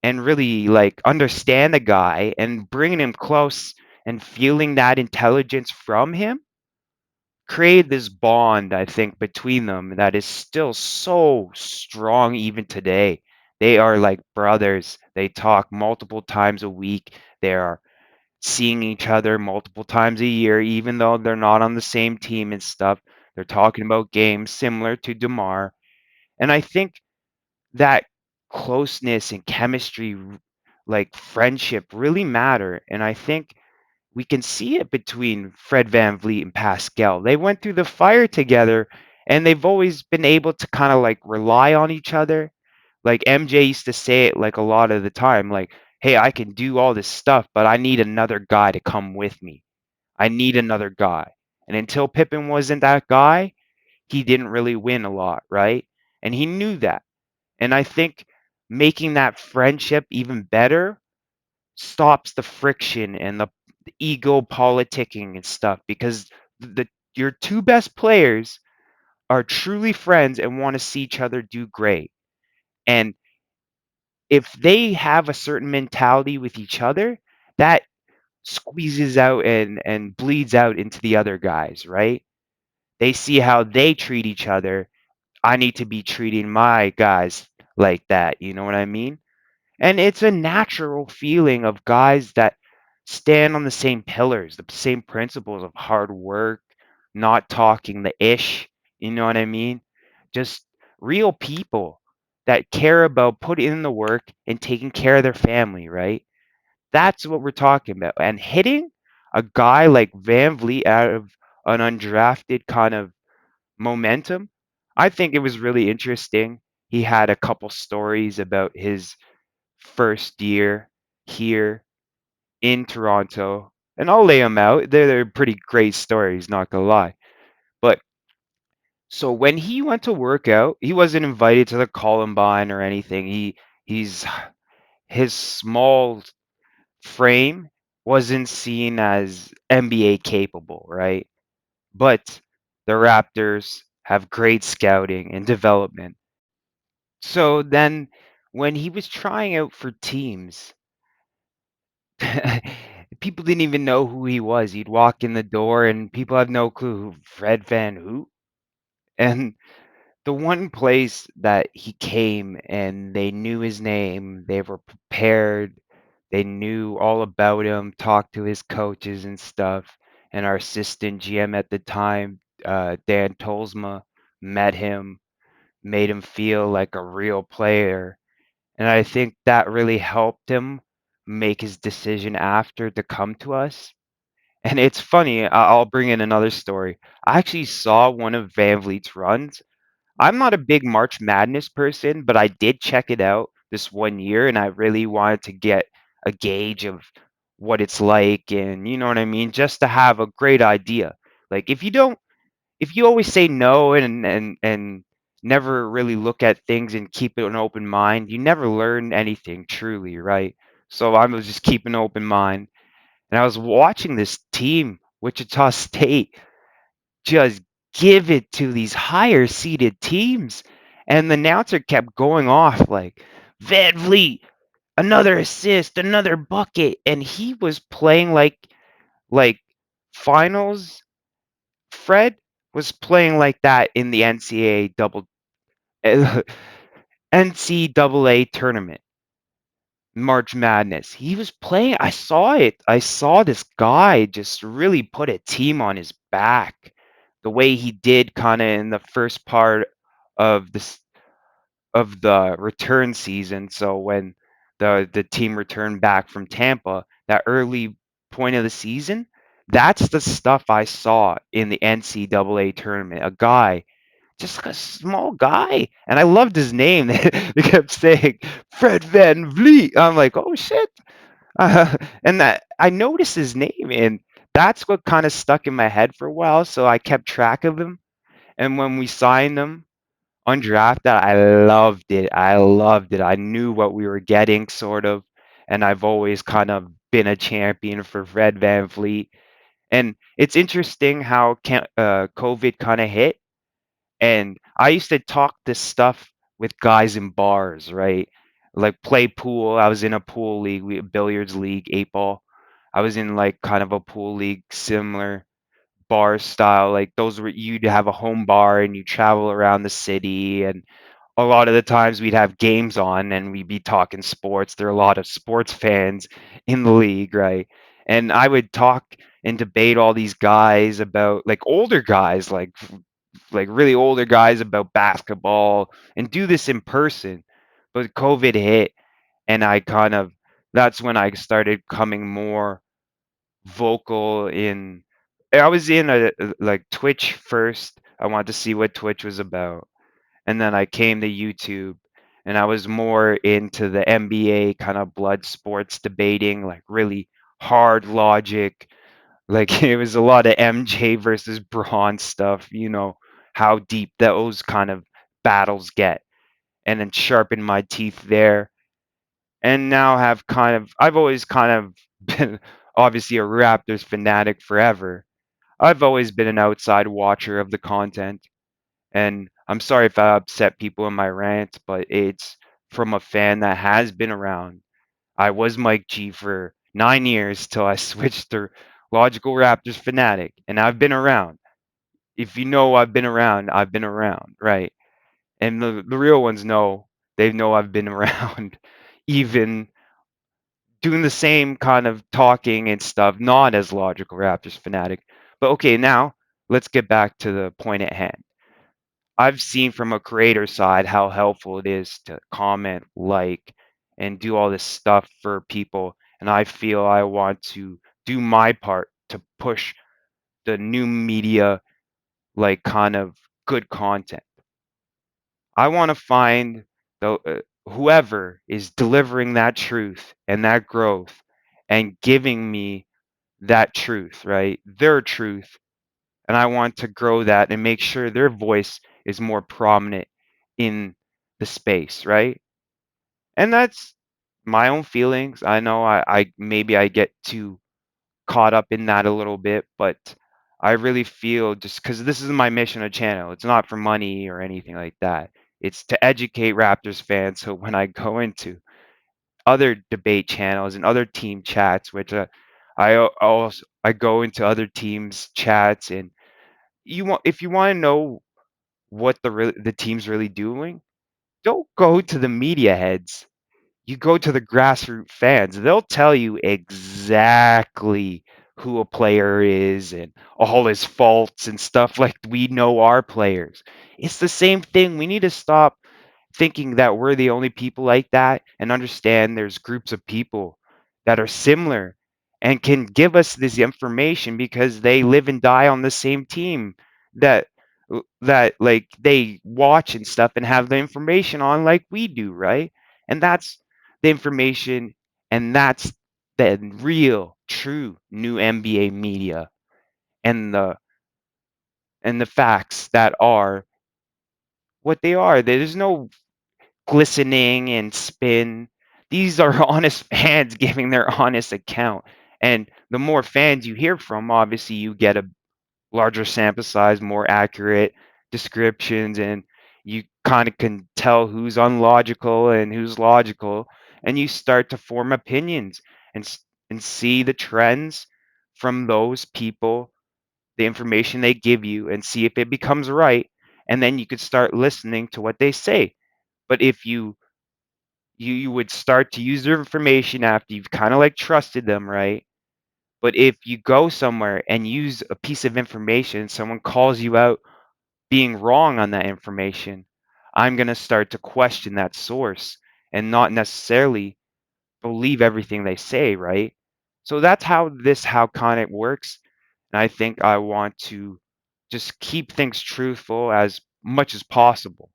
really like understand the guy and bringing him close and feeling that intelligence from him create this bond, I think, between them that is still so strong even today. They are like brothers. They talk multiple times a week. They are seeing each other multiple times a year, even though they're not on the same team and stuff. They're talking about games similar to DeMar. And I think that closeness and chemistry, like friendship, really matter. And I think we can see it between Fred VanVleet and Pascal. They went through the fire together and they've always been able to kind of like rely on each other. Like MJ used to say it like a lot of the time, like hey, I can do all this stuff, but I need another guy to come with me. I need another guy. And until Pippen wasn't that guy, he didn't really win a lot, right? And he knew that. And I think making that friendship even better stops the friction and the ego politicking and stuff, because the your two best players are truly friends and want to see each other do great. And if they have a certain mentality with each other, that squeezes out and bleeds out into the other guys, right? They see how they treat each other. I need to be treating my guys like that. You know what I mean? And it's a natural feeling of guys that stand on the same pillars, the same principles of hard work, not talking the ish. You know what I mean? Just real people that care about putting in the work and taking care of their family, right? That's what we're talking about. And hitting a guy like Van Vliet out of an undrafted kind of momentum, I think it was really interesting. He had a couple stories about his first year here in Toronto, and I'll lay them out. They're pretty great stories, not gonna lie. But so when he went to work out, he wasn't invited to the Columbine or anything. He's his small frame wasn't seen as NBA capable, right? But the Raptors have great scouting and development. So then when he was trying out for teams, people didn't even know who he was. He'd walk in the door and people have no clue who Fred Van who. And the one place that he came and they knew his name, they were prepared, they knew all about him, talked to his coaches and stuff. And our assistant GM at the time, Dan Tolsma, met him, made him feel like a real player. And I think that really helped him make his decision after to come to us. And it's funny, I'll bring in another story. I actually saw one of Van Vliet's runs. I'm not a big March Madness person, but I did check it out this one year and I really wanted to get a gauge of what it's like, and you know what I mean, just to have a great idea. Like if you always say no and never really look at things and keep an open mind, you never learn anything truly, right? So I was just keeping an open mind, and I was watching this team, Wichita State, just give it to these higher seeded teams, and the announcer kept going off like Van Vliet, another assist, another bucket, and he was playing like finals. Fred was playing like that in the NCAA tournament, March Madness. He was playing. I saw it. I saw this guy just really put a team on his back, the way he did kind of in the first part of this of the return season. So when the team returned back from Tampa, that early point of the season, that's the stuff I saw in the NCAA tournament. A guy, just like a small guy, and I loved his name. They kept saying Fred Van Vliet. I'm like, oh shit. And that I noticed his name, and that's what kind of stuck in my head for a while. So I kept track of him. And when we signed him undrafted, I loved it. I loved it. I knew what we were getting, sort of. And I've always kind of been a champion for Fred Van Vliet. And it's interesting how COVID kind of hit. And I used to talk this stuff with guys in bars, right? Like play pool. I was in a pool league, billiards league, 8 ball. I was in like kind of a pool league, similar bar style. Like those were, you'd have a home bar and you travel around the city, and a lot of the times we'd have games on and we'd be talking sports. There are a lot of sports fans in the league, right? And I would talk and debate all these guys about, like, older guys, like really older guys, about basketball, and do this in person. But COVID hit, and I kind of, that's when I started coming more vocal in, I was in like Twitch first. I wanted to see what Twitch was about. And then I came to YouTube, and I was more into the NBA kind of blood sports debating, like really hard logic. Like it was a lot of MJ versus Braun stuff, how deep those kind of battles get, and then sharpen my teeth there. And now I've always kind of been obviously a Raptors fanatic forever. I've always been an outside watcher of the content. And I'm sorry if I upset people in my rant, but it's from a fan that has been around. I was Mike G for 9 years till I switched to Logical Raptors Fanatic, and I've been around. If you know I've been around, right? And the real ones know, they know I've been around, even doing the same kind of talking and stuff, not as Logical Raptors Fanatic. But okay, now let's get back to the point at hand. I've seen from a creator side how helpful it is to comment, like, and do all this stuff for people. And I feel I want to do my part to push the new media, like, kind of good content. I want to find whoever is delivering that truth and that growth and giving me that truth, right? Their truth, and I want to grow that and make sure their voice is more prominent in the space, right? And that's my own feelings. I know I maybe I get too caught up in that a little bit, but I really feel, just because this is my mission of channel, it's not for money or anything like that. It's to educate Raptors fans, so when I go into other debate channels and other team chats, which I go into other teams chats, and if you want to know what the team's really doing, don't go to the media heads. You go to the grassroots fans. They'll tell you exactly who a player is and all his faults and stuff, like we know our players. It's the same thing. We need to stop thinking that we're the only people like that and understand there's groups of people that are similar and can give us this information because they live and die on the same team that that like they watch and stuff and have the information on like we do, right? And that's the information, and that's the real true new NBA media, and the facts that are what they are. There's no glistening and spin. These are honest fans giving their honest account. And the more fans you hear from, obviously, you get a larger sample size, more accurate descriptions, and you kind of can tell who's unlogical and who's logical. And you start to form opinions and, and see the trends from those people, the information they give you, and see if it becomes right. And then you could start listening to what they say. But if you would start to use their information after you've kind of like trusted them, right? But if you go somewhere and use a piece of information, someone calls you out being wrong on that information, I'm going to start to question that source and not necessarily believe everything they say, right? So that's how content works. And I think I want to just keep things truthful as much as possible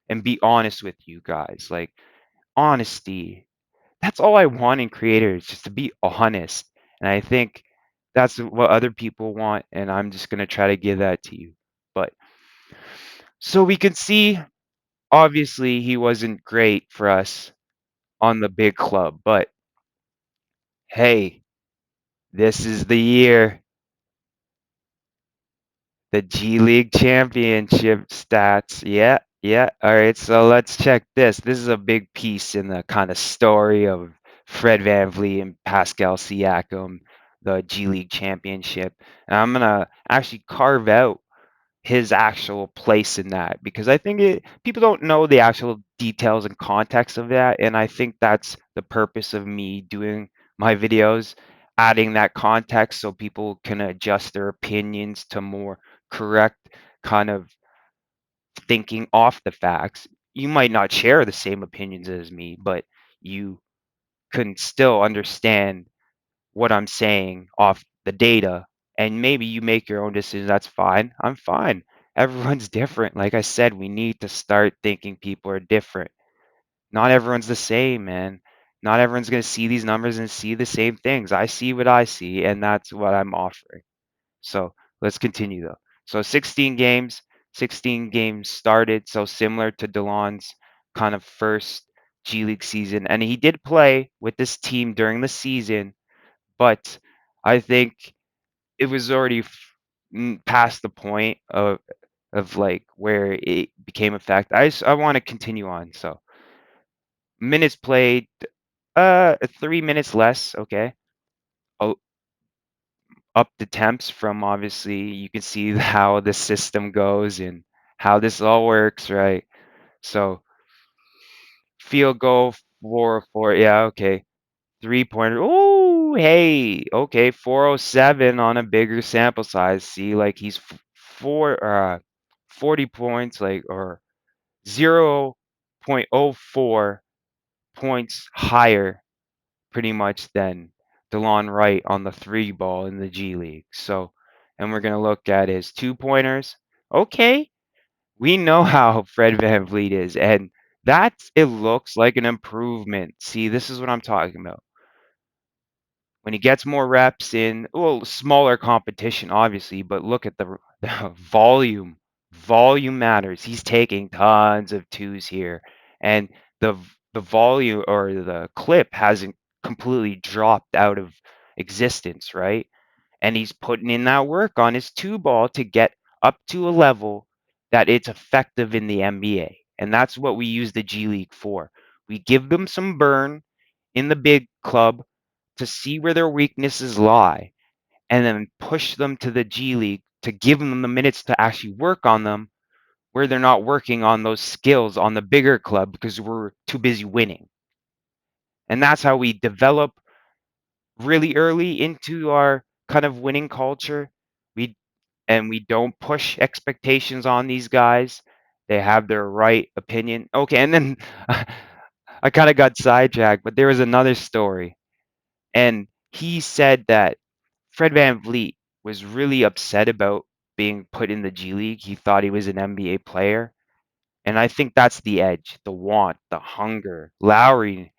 and be honest with you guys. Like, honesty, that's all I want in creators, just to be honest. And I think that's what other people want, and I'm just gonna try to give that to you. But so we can see, obviously, he wasn't great for us on the big club, but hey, this is the year. The G League Championship stats. Yeah, yeah. All right, so let's check this. This is a big piece in the kind of story of Fred VanVleet and Pascal Siakam, the G League Championship. And I'm gonna actually carve out his actual place in that, because I think people don't know the actual details and context of that, and I think that's the purpose of me doing my videos, adding that context so people can adjust their opinions to more correct kind of thinking off the facts. You might not share the same opinions as me, but you can still understand what I'm saying off the data, and maybe you make your own decisions. That's fine. I'm fine. Everyone's different. Like I said, we need to start thinking people are different. Not everyone's the same, man. Not everyone's going to see these numbers and see the same things. I see what I see, and that's what I'm offering. So let's continue though. So 16 games started. So similar to Delon's kind of first G League season. And he did play with this team during the season, but I think it was already past the point of like where it became a fact. I want to continue on. So minutes played, 3 minutes less. Okay. Oh, up the temps from obviously you can see how the system goes and how this all works, right? So field goal 404. Yeah, okay. 3-pointer. Oh, hey, okay. 407 on a bigger sample size. See, like he's 40 points, like or 0.04 points higher pretty much than Delon Wright on the 3 ball in the G League. So, and we're going to look at his 2-pointers. Okay, we know how Fred VanVleet is, and it looks like an improvement. See, this is what I'm talking about. When he gets more reps in, well, smaller competition, obviously, but look at the volume. Volume matters. He's taking tons of twos here, and the the volume or the clip hasn't completely dropped out of existence, right? And he's putting in that work on his 2 ball to get up to a level that it's effective in the NBA. And that's what we use the G League for. We give them some burn in the big club to see where their weaknesses lie and then push them to the G League to give them the minutes to actually work on them where they're not working on those skills on the bigger club because we're too busy winning. And that's how we develop really early into our kind of winning culture. We we don't push expectations on these guys. They have their right opinion. Okay, and then I kind of got sidetracked, but there was another story. And he said that Fred VanVleet was really upset about being put in the G League. He thought he was an NBA player. And I think that's the edge, the want, the hunger. Lowry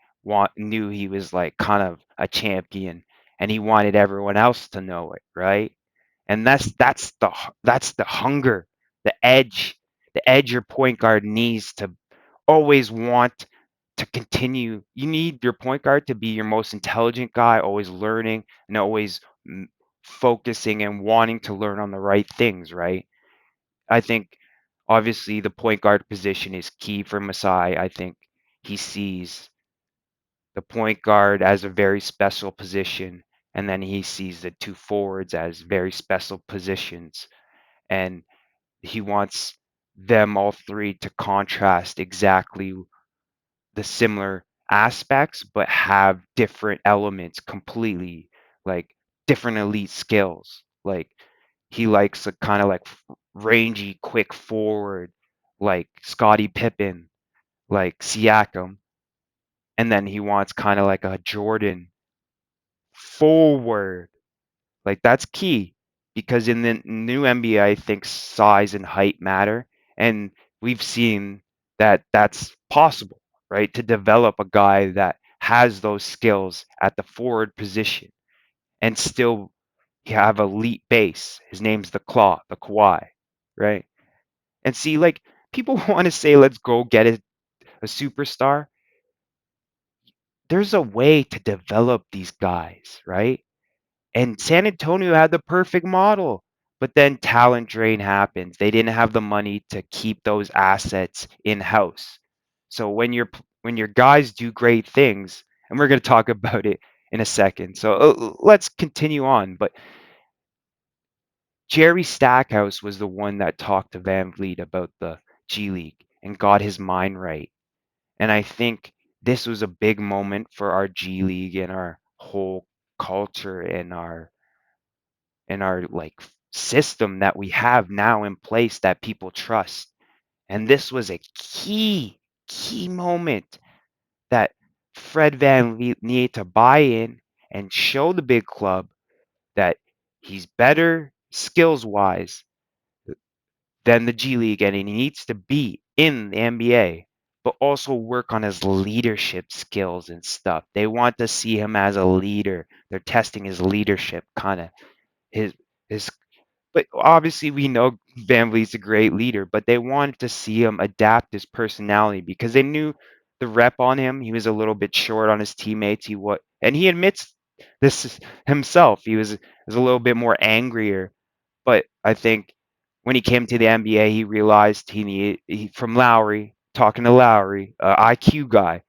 knew he was like kind of a champion and he wanted everyone else to know it, right? And that's the hunger, the edge your point guard needs to always want to continue. You need your point guard to be your most intelligent guy, always learning and always focusing and wanting to learn on the right things, right? I think obviously the point guard position is key for Masai. I think he sees the point guard as a very special position, and then he sees the 2 forwards as very special positions. And he wants them all three to contrast exactly the similar aspects, but have different elements completely, like different elite skills. Like he likes a kind of like rangy, quick forward, like Scottie Pippen, like Siakam, and then he wants kind of like a Jordan forward. Like that's key because in the new NBA, I think size and height matter, and we've seen that that's possible, right? To develop a guy that has those skills at the forward position and still have elite base. His name's the Claw, the Kawhi, right? And see, like people want to say, let's go get a superstar. There's a way to develop these guys, right? And San Antonio had the perfect model. But then talent drain happens. They didn't have the money to keep those assets in house. So when your guys do great things, and we're going to talk about it in a second. So let's continue on. But Jerry Stackhouse was the one that talked to Van Vliet about the G League and got his mind right. And I think this was a big moment for our G League and our whole culture and our like system that we have now in place that people trust. And this was a key moment that Fred Van Vliet needed to buy in and show the big club that he's better skills wise than the G League and he needs to be in the NBA. but also work on his leadership skills and stuff. They want to see him as a leader. They're testing his leadership, kind of his. But obviously, we know VanVleet's a great leader, but they wanted to see him adapt his personality because they knew the rep on him. He was a little bit short on his teammates. And he admits himself. He was a little bit more angrier. But I think when he came to the NBA, he realized from Lowry, talking to Lowry, IQ guy.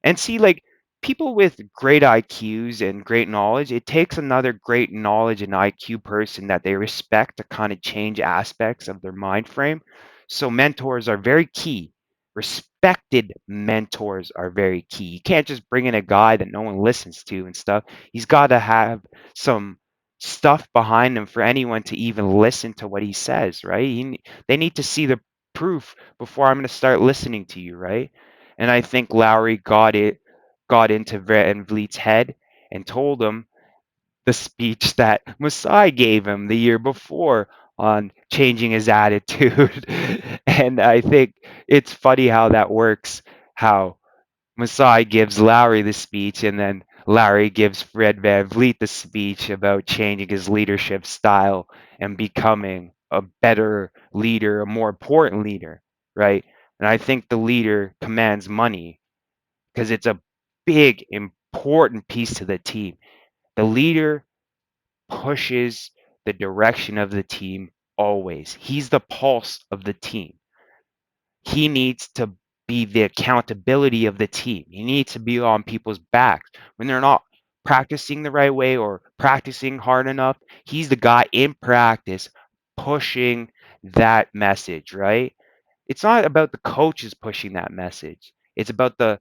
And see, like people with great IQs and great knowledge, it takes another great knowledge and IQ person that they respect to kind of change aspects of their mind frame. So mentors are very key. Respected mentors are very key. You can't just bring in a guy that no one listens to and stuff. He's got to have some stuff behind him for anyone to even listen to what he says, right? They need to see the proof before I'm going to start listening to you, right? And I think Lowry got into VanVleet's head and told him the speech that Masai gave him the year before on changing his attitude. And I think it's funny how that works, how Masai gives Lowry the speech and then Lowry gives Fred VanVleet the speech about changing his leadership style and becoming a better leader, a more important leader, right? And I think the leader commands money because it's a big, important piece to the team. The leader pushes the direction of the team always. He's the pulse of the team. He needs to be the accountability of the team. He needs to be on people's backs when they're not practicing the right way or practicing hard enough. He's the guy in practice pushing that message, right? It's not about the coaches pushing that message. It's about the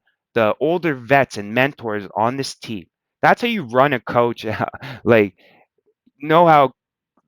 older vets and mentors on this team. That's how you run a coach. Like, know how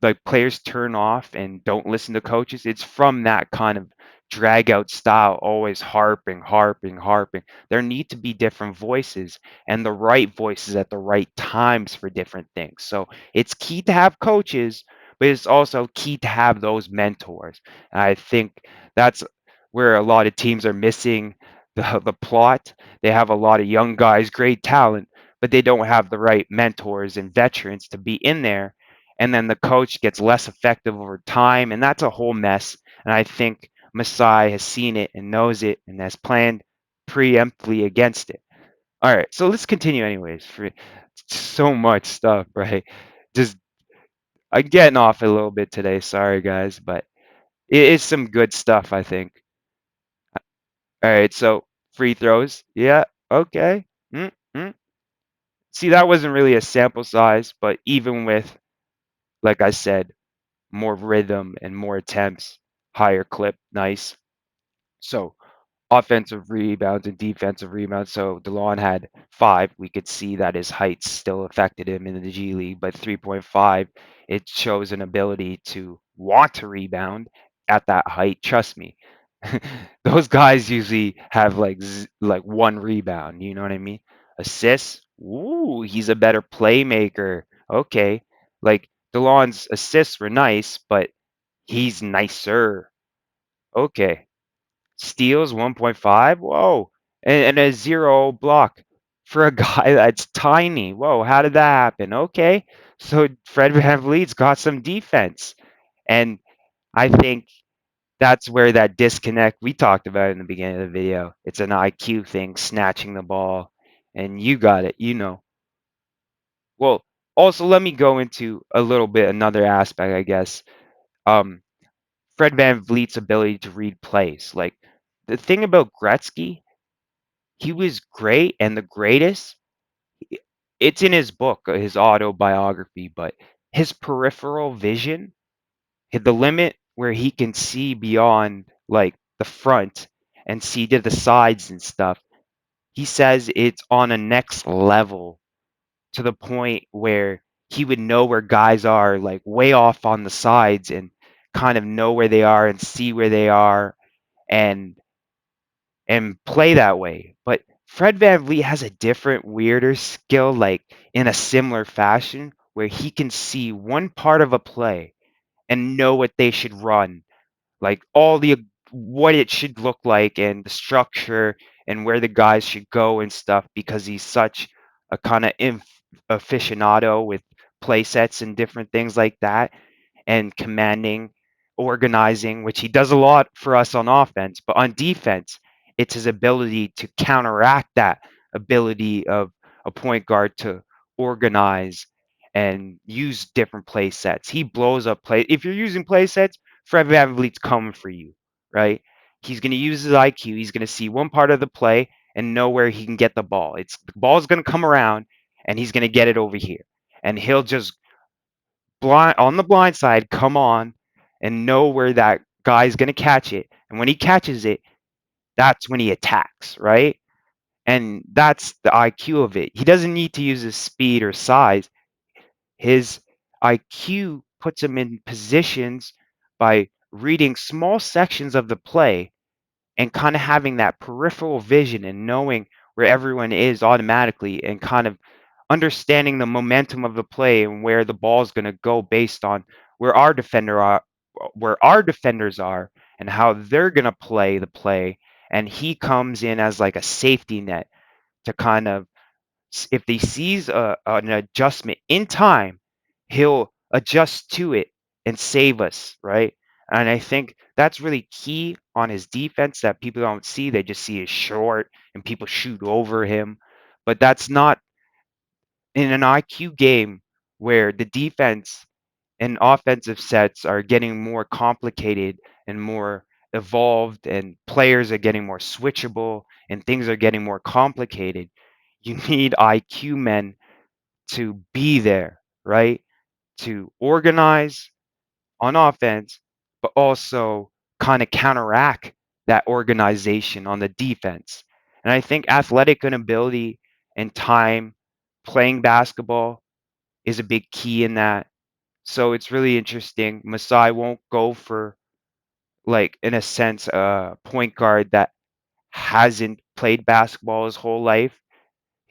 like players turn off and don't listen to coaches? It's from that kind of drag out style, always harping, harping, harping. There need to be different voices and the right voices at the right times for different things. So it's key to have coaches, but it's also key to have those mentors. And I think that's where a lot of teams are missing the plot. They have a lot of young guys, great talent, but they don't have the right mentors and veterans to be in there, and then the coach gets less effective over time, and that's a whole mess. And I think Masai has seen it and knows it and has planned preemptively against it. All right, so let's continue anyways. For so much stuff, right? Just I'm getting off a little bit today. Sorry, guys, but it is some good stuff, I think. All right, so free throws. Yeah, okay. Mm, mm. See, that wasn't really a sample size, but even with, like I said, more rhythm and more attempts, higher clip, nice. So offensive rebounds and defensive rebounds. So Delon had 5. We could see that his height still affected him in the G League, but 3.5, it shows an ability to want to rebound at that height. Trust me. Those guys usually have like 1 rebound, you know what I mean? Assists, ooh, he's a better playmaker. Okay. Like Delon's assists were nice, but he's nicer. Okay. Steals 1.5. Whoa. And a 0 block for a guy that's tiny. Whoa, how did that happen? Okay. So Fred VanVleet's got some defense. And I think that's where that disconnect we talked about in the beginning of the video. It's an IQ thing, snatching the ball. And you got it, you know. Well, also let me go into a little bit another aspect, I guess. Um Fred VanVleet's ability to read plays. Like the thing about Gretzky, he was great and the greatest. i- It's in his book, his autobiography, but his peripheral vision, the limit where he can see beyond like the front and see to the sides and stuff. He says it's on a next level to the point where he would know where guys are like way off on the sides and kind of know where they are and see where they are and play that way. But Fred VanVleet has a different, weirder skill, like in a similar fashion, where he can see one part of a play and know what they should run, like all the what it should look like and the structure and where the guys should go and stuff, because he's such a kind of aficionado with play sets and different things like that, and commanding, organizing, which he does a lot for us on offense. But on defense, it's his ability to counteract that ability of a point guard to organize and use different play sets. He blows up play. If you're using play sets, Fred VanVleet's coming for you, right? He's going to use his IQ. He's going to see one part of the play and know where he can get the ball. The ball's going to come around and he's going to get it over here. And he'll just blind on the blind side come on and know where that guy's going to catch it. And when he catches it, that's when he attacks, right? And that's the IQ of it. He doesn't need to use his speed or size. His IQ puts him in positions by reading small sections of the play and kind of having that peripheral vision and knowing where everyone is automatically, and kind of understanding the momentum of the play and where the ball is going to go based on where our defenders are and how they're going to play the play. And he comes in as like a safety net to kind of, if he sees an adjustment in time, he'll adjust to it and save us, right? And I think that's really key on his defense that people don't see. They just see his short and people shoot over him. But that's not in an IQ game where the defense and offensive sets are getting more complicated and more evolved, and players are getting more switchable and things are getting more complicated. You need IQ men to be there, right? To organize on offense, but also kind of counteract that organization on the defense. And I think athletic and ability and time playing basketball is a big key in that. So it's really interesting. Masai won't go for, like, in a sense, a point guard that hasn't played basketball his whole life.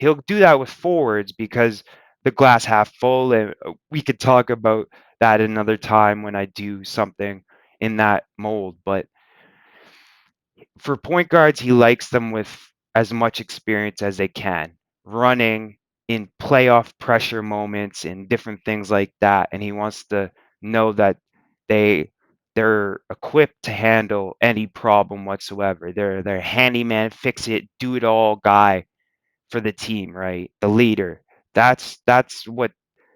He'll do that with forwards because the glass half full, and we could talk about that another time when I do something in that mold. But for point guards, he likes them with as much experience as they can, running in playoff pressure moments and different things like that. And he wants to know that they they're equipped to handle any problem whatsoever. They're handyman, fix it, do it all guy for the team, right? The leader. That's what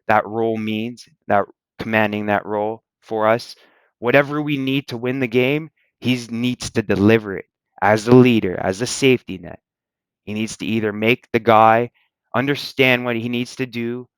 that role means, that commanding that role for us. Whatever we need to win the game, he needs to deliver it as the leader, as the safety net. He needs to either make the guy understand what he needs to do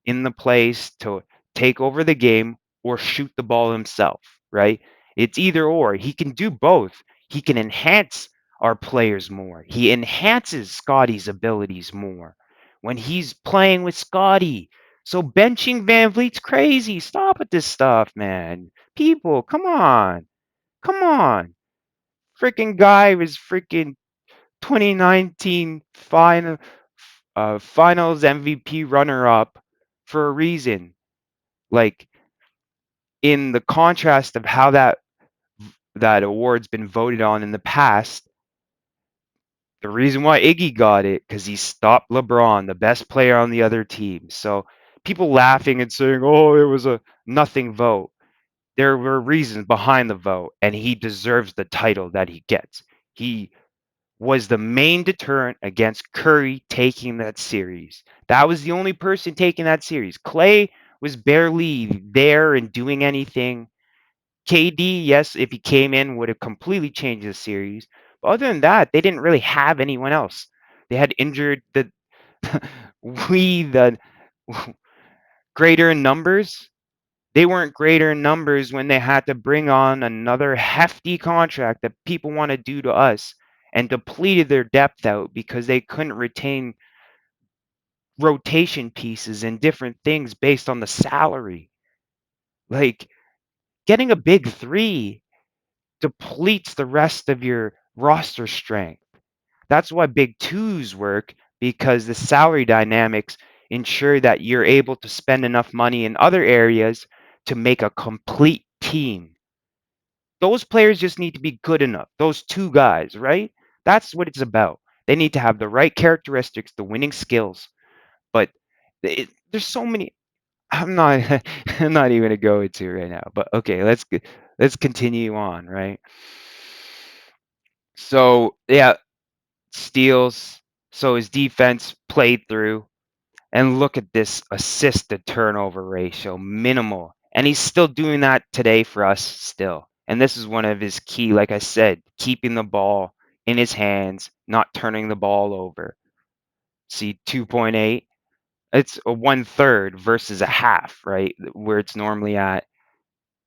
in the place to take over the game or shoot the ball himself, right? It's either or. He can do both. He can enhance our players more. He enhances Scotty's abilities more when he's playing with Scotty. So benching Van Vliet's crazy. Stop with this stuff, man. People, come on. Come on. Freaking guy was freaking 2019 finals MVP runner up for a reason. Like, in the contrast of how that award's been voted on in the past, the reason why Iggy got it, because he stopped LeBron, the best player on the other team. So people laughing and saying, "Oh, it was a nothing vote." There were reasons behind the vote, and he deserves the title that he gets. He was the main deterrent against Curry taking that series. That was the only person taking that series. Clay was barely there and doing anything. KD, yes, if he came in, would have completely changed the series. But other than that, they didn't really have anyone else. They had injured the the greater in numbers. They weren't greater in numbers when they had to bring on another hefty contract that people want to do to us, and depleted their depth out because they couldn't retain rotation pieces and different things based on the salary. Like, getting a big three depletes the rest of your roster strength. That's why big twos work, because the salary dynamics ensure that you're able to spend enough money in other areas to make a complete team. those players just need to be good enough. Those two guys, right? That's what it's about. They need to have the right characteristics, the winning skills. But there's so many. I'm not. I'm not even gonna go into it right now. But okay, let's continue on, right? So yeah, steals. So his defense played through. And look at this assist to turnover ratio, minimal. And he's still doing that today for us still. And this is one of his key, like I said, keeping the ball in his hands, not turning the ball over. See, 2.8, it's a 1/3 versus a half, right? Where it's normally at.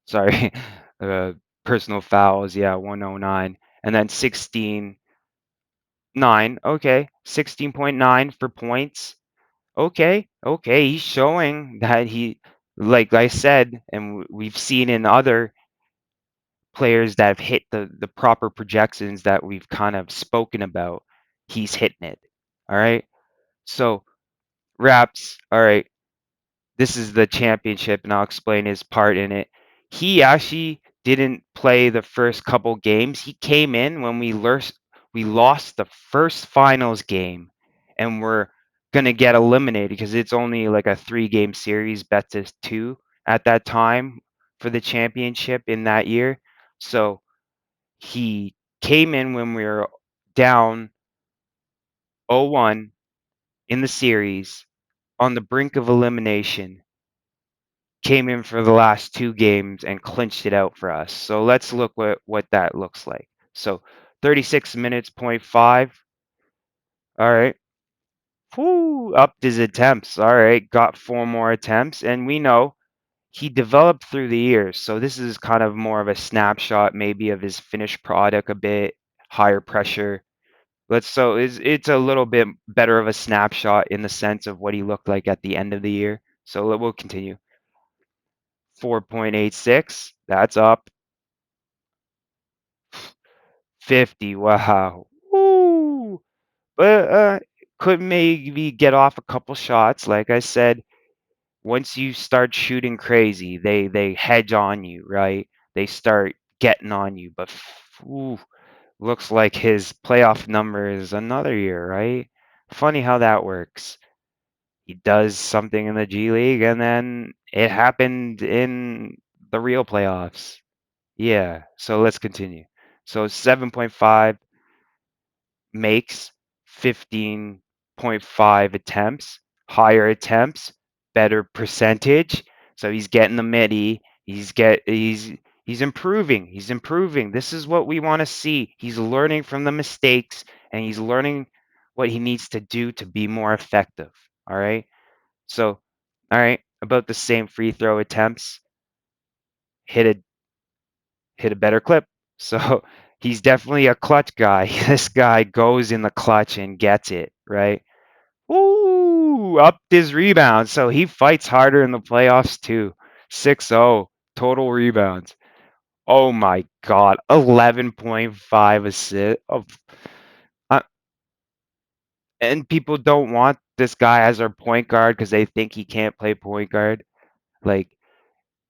Sorry, uh, personal fouls, yeah, 109. And then 16.9, okay, 16.9 for points. Okay, okay, he's showing that he, like I said, and we've seen in other players that have hit the proper projections that we've kind of spoken about, he's hitting it. All right. So Raps, all right, this is the championship, and I'll explain his part in it. He actually didn't play the first couple games. He came in when we lost the first finals game, and we're gonna get eliminated because it's only like a 3-game series, best of 2 at that time for the championship in that year. So he came in when we were down 0-1 in the series on the brink of elimination, came in for the last 2 games and clinched it out for us. So let's look what that looks like. So 36 minutes, 0.5. All right. Whoo, upped his attempts. All right. Got 4 more attempts. And we know he developed through the years. So this is kind of more of a snapshot maybe of his finished product, a bit higher pressure. It's a little bit better of a snapshot in the sense of what he looked like at the end of the year. So we'll continue. 4.86, that's up. 50, wow. Woo! But could maybe get off a couple shots. Like I said, once you start shooting crazy, they hedge on you, right? They start getting on you. But ooh, looks like his playoff number is another year, right? Funny how that works. He does something in the G League, and then it happened in the real playoffs. Yeah, so let's continue. So 7.5 makes 15.5 attempts, higher attempts, better percentage. So he's getting the midi. He's improving. He's improving. This is what we want to see. He's learning from the mistakes, and he's learning what he needs to do to be more effective. All right. So, all right, about the same free throw attempts. Hit a hit a better clip. So he's definitely a clutch guy. This guy goes in the clutch and gets it, right? Ooh, upped his rebounds. So he fights harder in the playoffs too. 6-0 total rebounds. Oh my God, 11.5 assist. Uh, and people don't want this guy as their point guard because they think he can't play point guard. Like,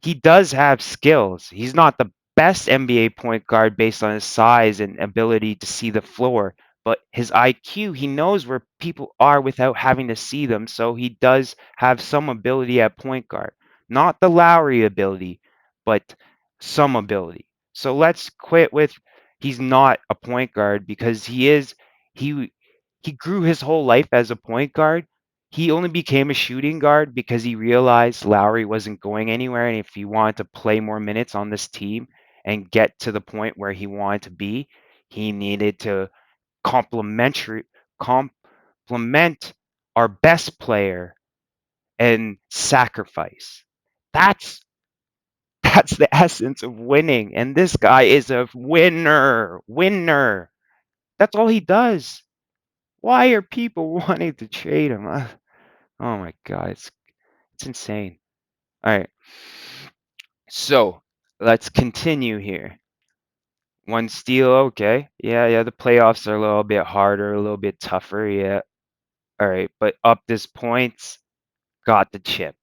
he does have skills. He's not the best NBA point guard based on his size and ability to see the floor, but his IQ, he knows where people are without having to see them. So he does have some ability at point guard. Not the Lowry ability, but some ability. So let's quit with he's not a point guard because he he grew his whole life as a point guard. He only became a shooting guard because he realized Lowry wasn't going anywhere, and if he wanted to play more minutes on this team and get to the point where he wanted to be, he needed to complementary complement our best player and sacrifice. That's that's the essence of winning, and this guy is a winner. Winner. That's all he does. Why are people wanting to trade him? Oh my God, it's insane. All right. So let's continue here. 1 steal, okay. Yeah, the playoffs are a little bit harder, a little bit tougher, yeah. All right, but up this points, got the chip.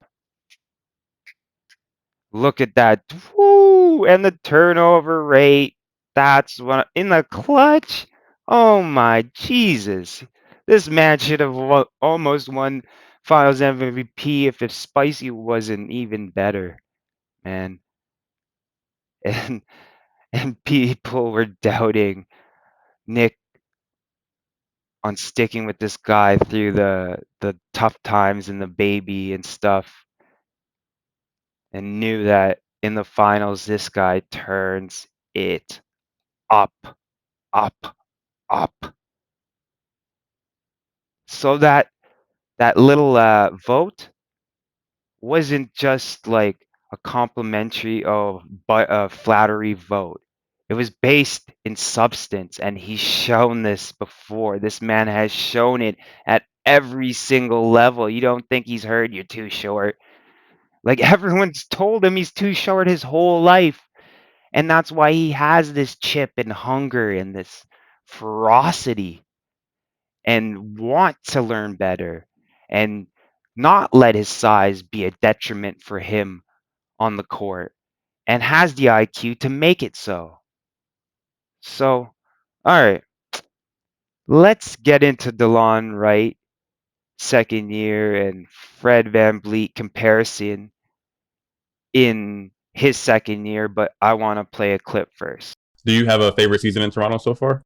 Look at that. Woo! Woo! And the turnover rate. That's what in the clutch. Oh my Jesus! This man should have almost won Finals MVP if Spicy wasn't even better, man. And people were doubting Nick on sticking with this guy through the tough times and the baby and stuff, and knew that in the finals this guy turns it up, up, up. So that little vote wasn't just like a complimentary but a flattery vote. It was based in substance, and he's shown this before. This man has shown it at every single level. You don't think he's heard you're too short? Like everyone's told him he's too short his whole life. And that's why he has this chip and hunger and this ferocity and want to learn better and not let his size be a detriment for him on the court, and has the IQ to make it so. So, all right, let's get into Delon Wright second year and Fred VanVleet comparison in his second year, but I want to play a clip first. Do you have a favorite season in Toronto so far?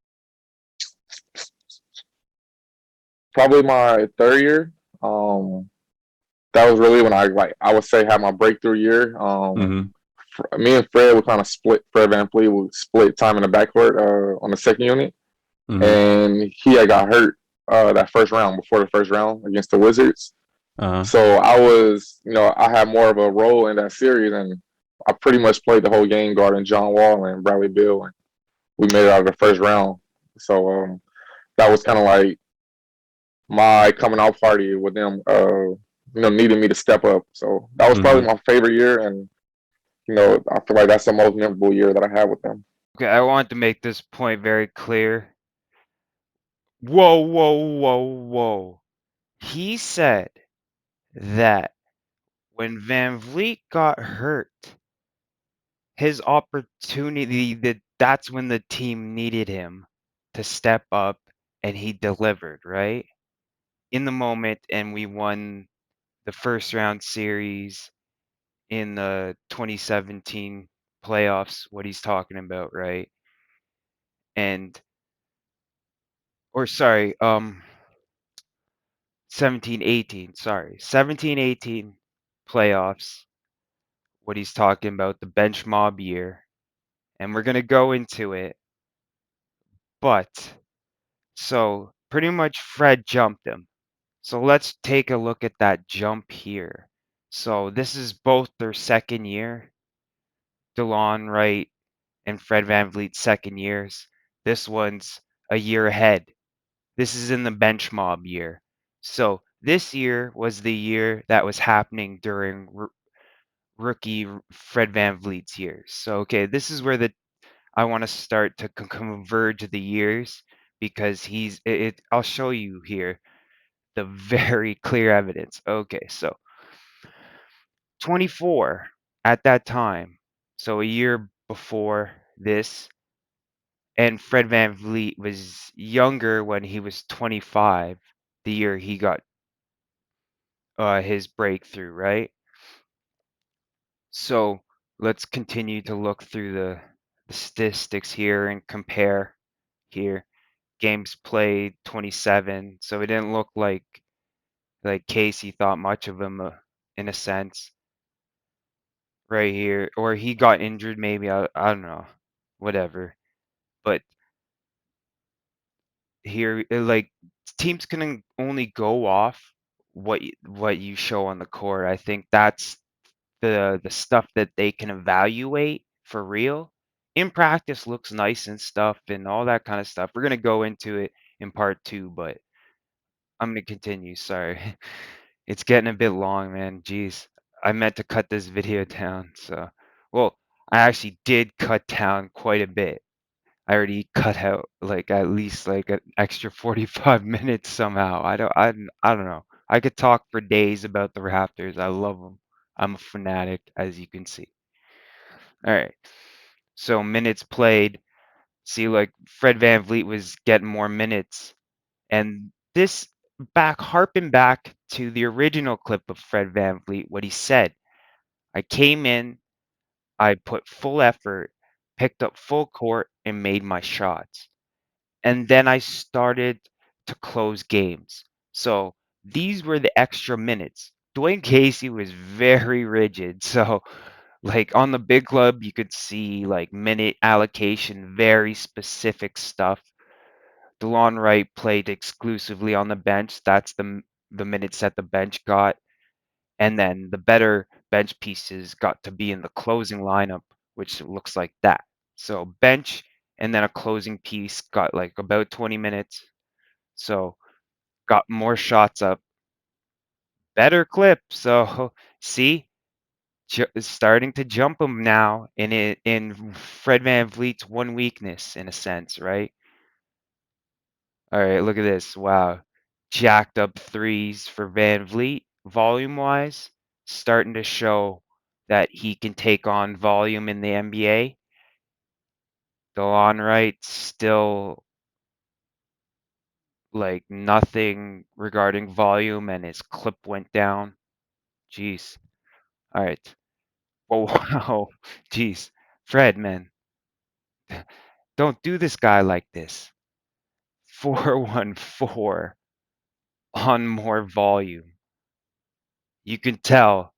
Probably my third year. That was really when I would say had my breakthrough year. Me and Fred would kind of split. Fred VanVleet would split time in the backcourt on the second unit, and he had got hurt that first round before the first round against the Wizards. So I was, I had more of a role in that series, and I pretty much played the whole game guarding John Wall and Bradley Beal, and we made it out of the first round. So that was kind of like my coming out party with them, needing me to step up. So that was probably my favorite year, and I feel like that's the most memorable year that I had with them. Okay, I want to make this point very clear. Whoa, whoa, whoa, whoa. He said that when VanVleet got hurt, his opportunity, that's when the team needed him to step up, and he delivered, right? In the moment, and we won the first round series in the 2017 playoffs, what he's talking about, right? And or sorry, 17-18, sorry. 17-18 playoffs, what he's talking about, the bench mob year. And we're going to go into it. But so pretty much Fred jumped him. So let's take a look at that jump here. So this is both their second year. Delon Wright and Fred VanVleet's second years. This one's a year ahead. This is in the bench mob year. So this year was the year that was happening during rookie Fred VanVleet's years. So okay, this is where I want to start to converge the years, because I'll show you here the very clear evidence. Okay, so 24 at that time. So a year before this, and Fred VanVleet was younger when he was 25, the year he got his breakthrough, right? So let's continue to look through the statistics here and compare here. Games played 27, so it didn't look like Casey thought much of him in a sense right here, or he got injured maybe. I don't know, whatever. But here, like, teams can only go off what you show on the court. I think that's the stuff that they can evaluate for real. In practice looks nice and stuff and all that kind of stuff. We're gonna go into it in part 2, but I'm gonna continue. Sorry. It's getting a bit long, man. Jeez. I meant to cut this video down, so well, I actually did cut down quite a bit. I already cut out like at least like an extra 45 minutes somehow. I don't know. I could talk for days about the Raptors. I love them. I'm a fanatic, as you can see. All right. So minutes played. See, like Fred VanVleet was getting more minutes. And this harping back to the original clip of Fred VanVleet, what he said. I came in, I put full effort, picked up full court, and made my shots. And then I started to close games. So these were the extra minutes. Dwayne Casey was very rigid. So, like on the big club, you could see like minute allocation, very specific stuff. Delon Wright played exclusively on the bench. That's the minutes that the bench got. And then the better bench pieces got to be in the closing lineup, which looks like that. So bench and then a closing piece got like about 20 minutes. So got more shots up, better clip. So see, starting to jump him now in Fred VanVleet's one weakness in a sense, right? All right, look at this. Wow. Jacked up threes for VanVleet, volume wise, starting to show that he can take on volume in the NBA. Delon Wright still like nothing regarding volume, and his clip went down. Jeez. All right. Oh, wow. Jeez. Fred, man, don't do this guy like this. 414 on more volume. You can tell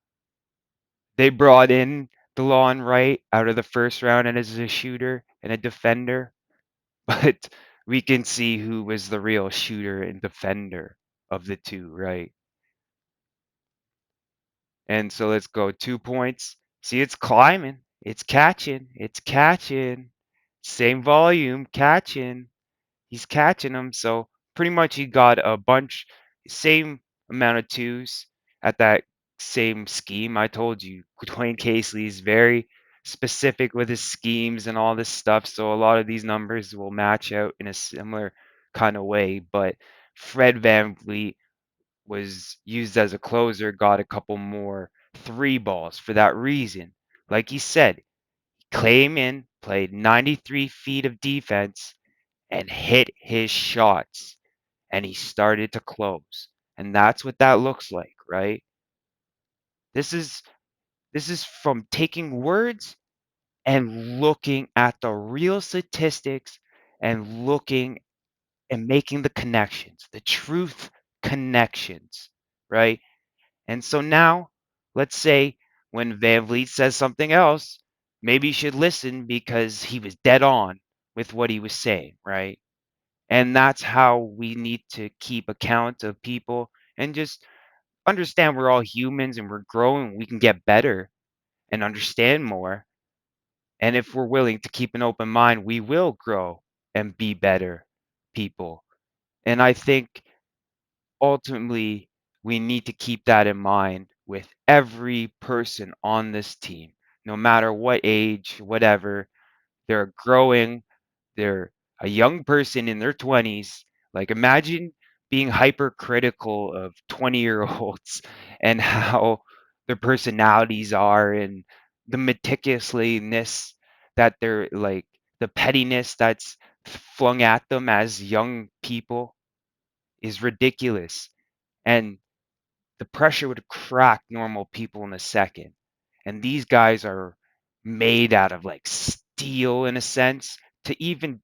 they brought in Delon Wright out of the first round and as a shooter and a defender, but we can see who was the real shooter and defender of the two, right? And so let's go 2 points. See, it's climbing, it's catching. Same volume, catching. He's catching them. So pretty much he got a bunch, same amount of twos at that same scheme. I told you, Dwayne Casey is very specific with his schemes and all this stuff. So a lot of these numbers will match out in a similar kind of way. But Fred VanVleet was used as a closer, got a couple more three balls for that reason. Like he said, came in, played 93 feet of defense, and hit his shots, and he started to close. And that's what that looks like, right? This is from taking words and looking at the real statistics and looking and making the connections, the truth connections, right? And so now, let's say when Van Vliet says something else, maybe you should listen because he was dead on with what he was saying, right? And that's how we need to keep account of people and just understand we're all humans and we're growing. We can get better and understand more. And if we're willing to keep an open mind, we will grow and be better people. And I think ultimately we need to keep that in mind with every person on this team, no matter what age, whatever. They're growing, they're a young person in their 20s. Like, imagine being hypercritical of 20-year-olds and how their personalities are and the meticulousness that they're like, the pettiness that's flung at them as young people is ridiculous. And the pressure would crack normal people in a second. And these guys are made out of like steel in a sense to even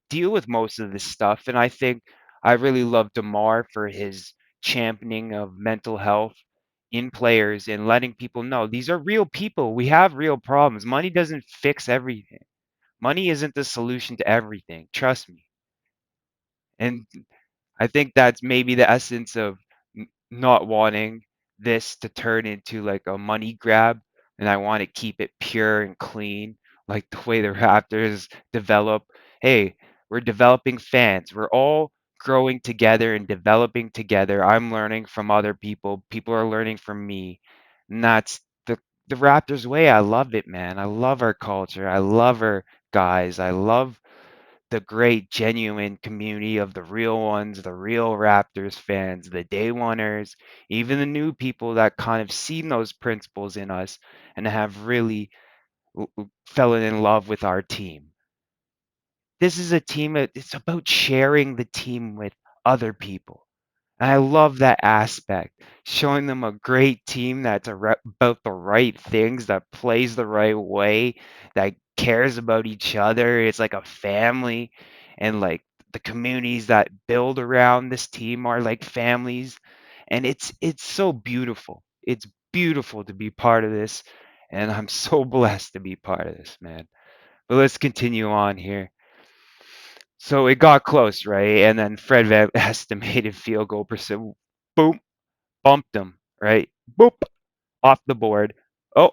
deal with most of this stuff. And I think I really love DeMar for his championing of mental health in players and letting people know these are real people. We have real problems. Money doesn't fix everything. Money isn't the solution to everything. Trust me. And I think that's maybe the essence of not wanting this to turn into like a money grab, and I want to keep it pure and clean, like the way the Raptors develop. Hey, we're developing fans. We're all growing together and developing together. I'm learning from other people. People are learning from me. And that's the Raptors way. I love it, man. I love our culture. I love our guys. I love the great genuine community of the real ones, the real Raptors fans, the day oneers, even the new people that kind of seen those principles in us and have really fell in love with our team. This is a team that it's about sharing the team with other people. And I love that aspect, showing them a great team that's about the right things, that plays the right way, that cares about each other. It's like a family, and like the communities that build around this team are like families, and it's so beautiful. It's beautiful to be part of this, and I'm so blessed to be part of this, man. But let's continue on here. So it got close, right? And then Fred estimated field goal percent. Boom, bumped him, right? Boop, off the board. Oh,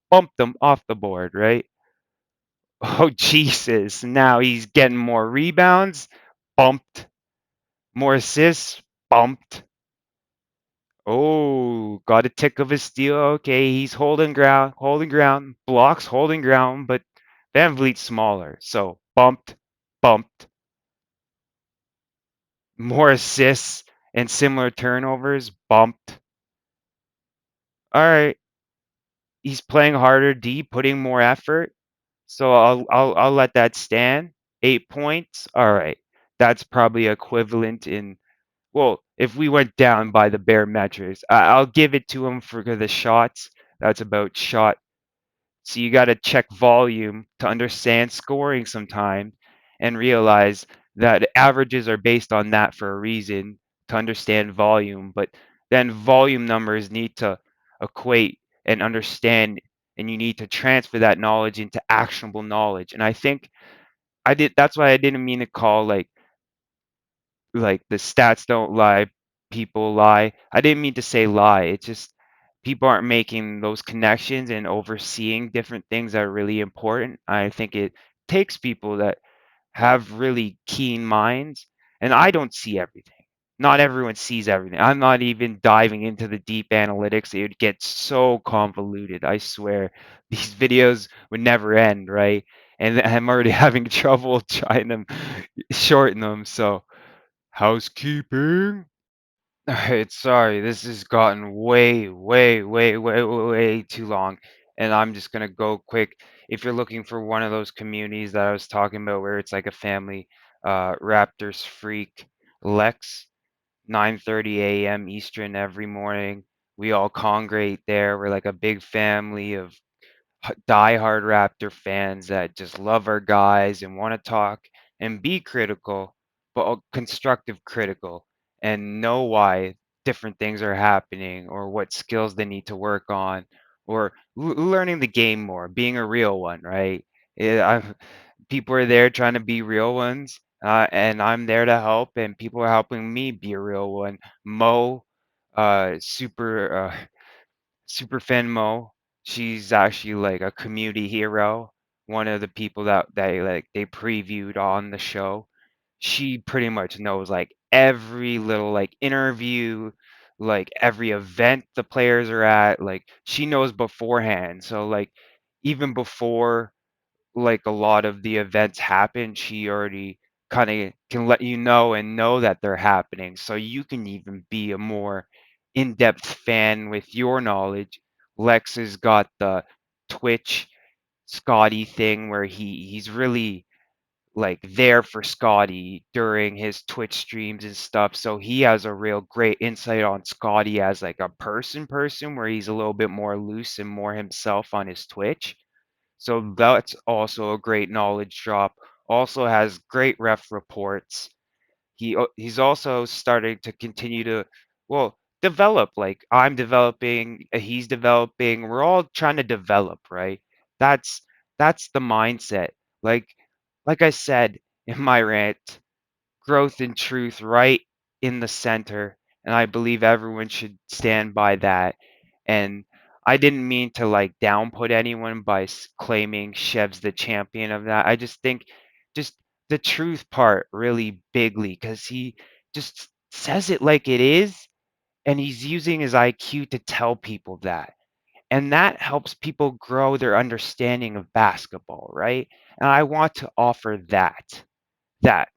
bumped him off the board, right? Oh, Jesus. Now he's getting more rebounds, bumped. More assists, bumped. Oh, got a tick of his steal. Okay, he's holding ground, blocks, holding ground, but VanVleet's smaller. So bumped, bumped. More assists and similar turnovers, bumped. All right, he's playing harder D, putting more effort. So I'll let that stand. 8 points. All right. That's probably equivalent in, well, if we went down by the bare metrics, I'll give it to him for the shots. That's about shot. So you got to check volume to understand scoring sometimes, and realize that averages are based on that for a reason, to understand volume. But then volume numbers need to equate and understand, and you need to transfer that knowledge into actionable knowledge. And I think that's why I didn't mean to call like the stats don't lie, people lie. I didn't mean to say lie. It's just people aren't making those connections and overseeing different things that are really important. I think it takes people that have really keen minds, and I don't see everything. Not everyone sees everything. I'm not even diving into the deep analytics. It would get so convoluted. I swear these videos would never end, right? And I'm already having trouble trying to shorten them. So, housekeeping. All right, sorry, this has gotten way too long, and I'm just gonna go quick. If you're looking for one of those communities that I was talking about, where it's like a family, Raptors freak, Lex, 9:30 a.m. Eastern every morning. We all congregate there. We're like a big family of diehard Raptor fans that just love our guys and want to talk and be critical, but constructive critical, and know why different things are happening, or what skills they need to work on, or learning the game more, being a real one, right? People are there trying to be real ones, and I'm there to help, and people are helping me be a real one. Mo, super. Superfan Mo. She's actually like a community hero. One of the people that they previewed on the show. She pretty much knows like every little like interview, like every event the players are at. Like she knows beforehand. So like even before like a lot of the events happen, she already kind of can let you know and know that they're happening. So you can even be a more in-depth fan with your knowledge. Lex has got the Twitch Scotty thing where he's really like there for Scotty during his Twitch streams and stuff. So he has a real great insight on Scotty as like a person where he's a little bit more loose and more himself on his Twitch. So that's also a great knowledge drop. Also has great ref reports. He's also starting to continue to, well, develop. Like I'm developing, he's developing. We're all trying to develop, right? That's that's the mindset. Like like I said in my rant, growth and truth right in the center, and I believe everyone should stand by that. And I didn't mean to like downput anyone by claiming Chev's the champion of that. I just think just the truth part really bigly, because he just says it like it is, and he's using his IQ to tell people that. And that helps people grow their understanding of basketball, right? And I want to offer that,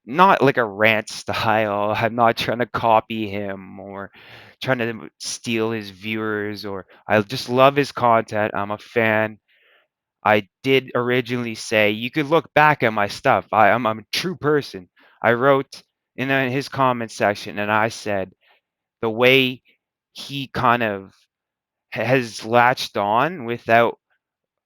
not like a rant style. I'm not trying to copy him or trying to steal his viewers, or I just love his content. I'm a fan. I did originally say, you could look back at my stuff. I'm a true person. I wrote in his comment section, and I said the way he kind of has latched on without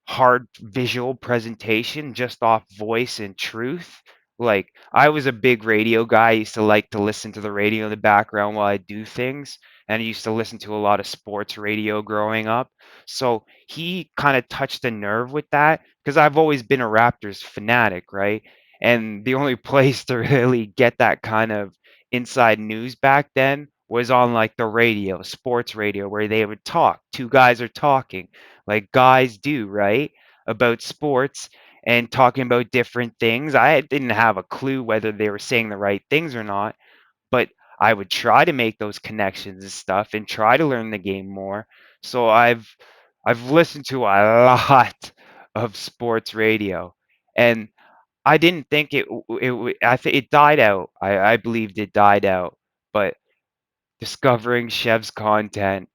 hard visual presentation, just off voice and truth. Like, I was a big radio guy. I used to like to listen to the radio in the background while I do things. And I used to listen to a lot of sports radio growing up. So he kind of touched a nerve with that because I've always been a Raptors fanatic, right? And the only place to really get that kind of inside news back then was on like the radio, sports radio, where they would talk. Two guys are talking like guys do, right? About sports and talking about different things. I didn't have a clue whether they were saying the right things or not, but I would try to make those connections and stuff and try to learn the game more. So I've listened to a lot of sports radio, and I didn't think I think it died out. I believed it died out, but discovering Chev's content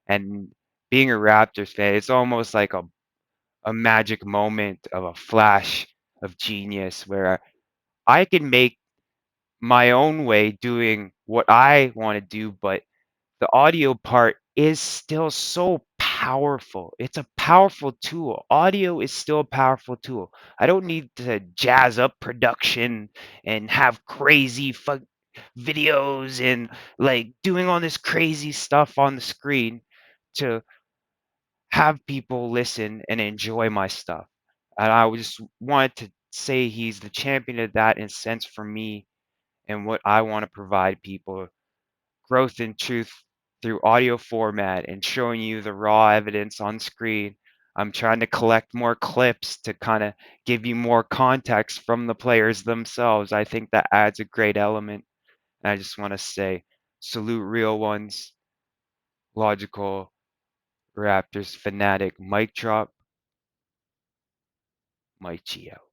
and being a Raptors fan, it's almost like a magic moment of a flash of genius where I can make my own way doing what I want to do, but the audio part is still so powerful. It's a powerful tool. Audio is still a powerful tool. I don't need to jazz up production and have crazy videos and like doing all this crazy stuff on the screen to have people listen and enjoy my stuff. And I just wanted to say he's the champion of that in a sense for me and what I want to provide people growth and truth through audio format and showing you the raw evidence on screen. I'm trying to collect more clips to kind of give you more context from the players themselves. I think that adds a great element. And I just want to say salute real ones, logical Raptors fanatic. Mic drop. Mike G out.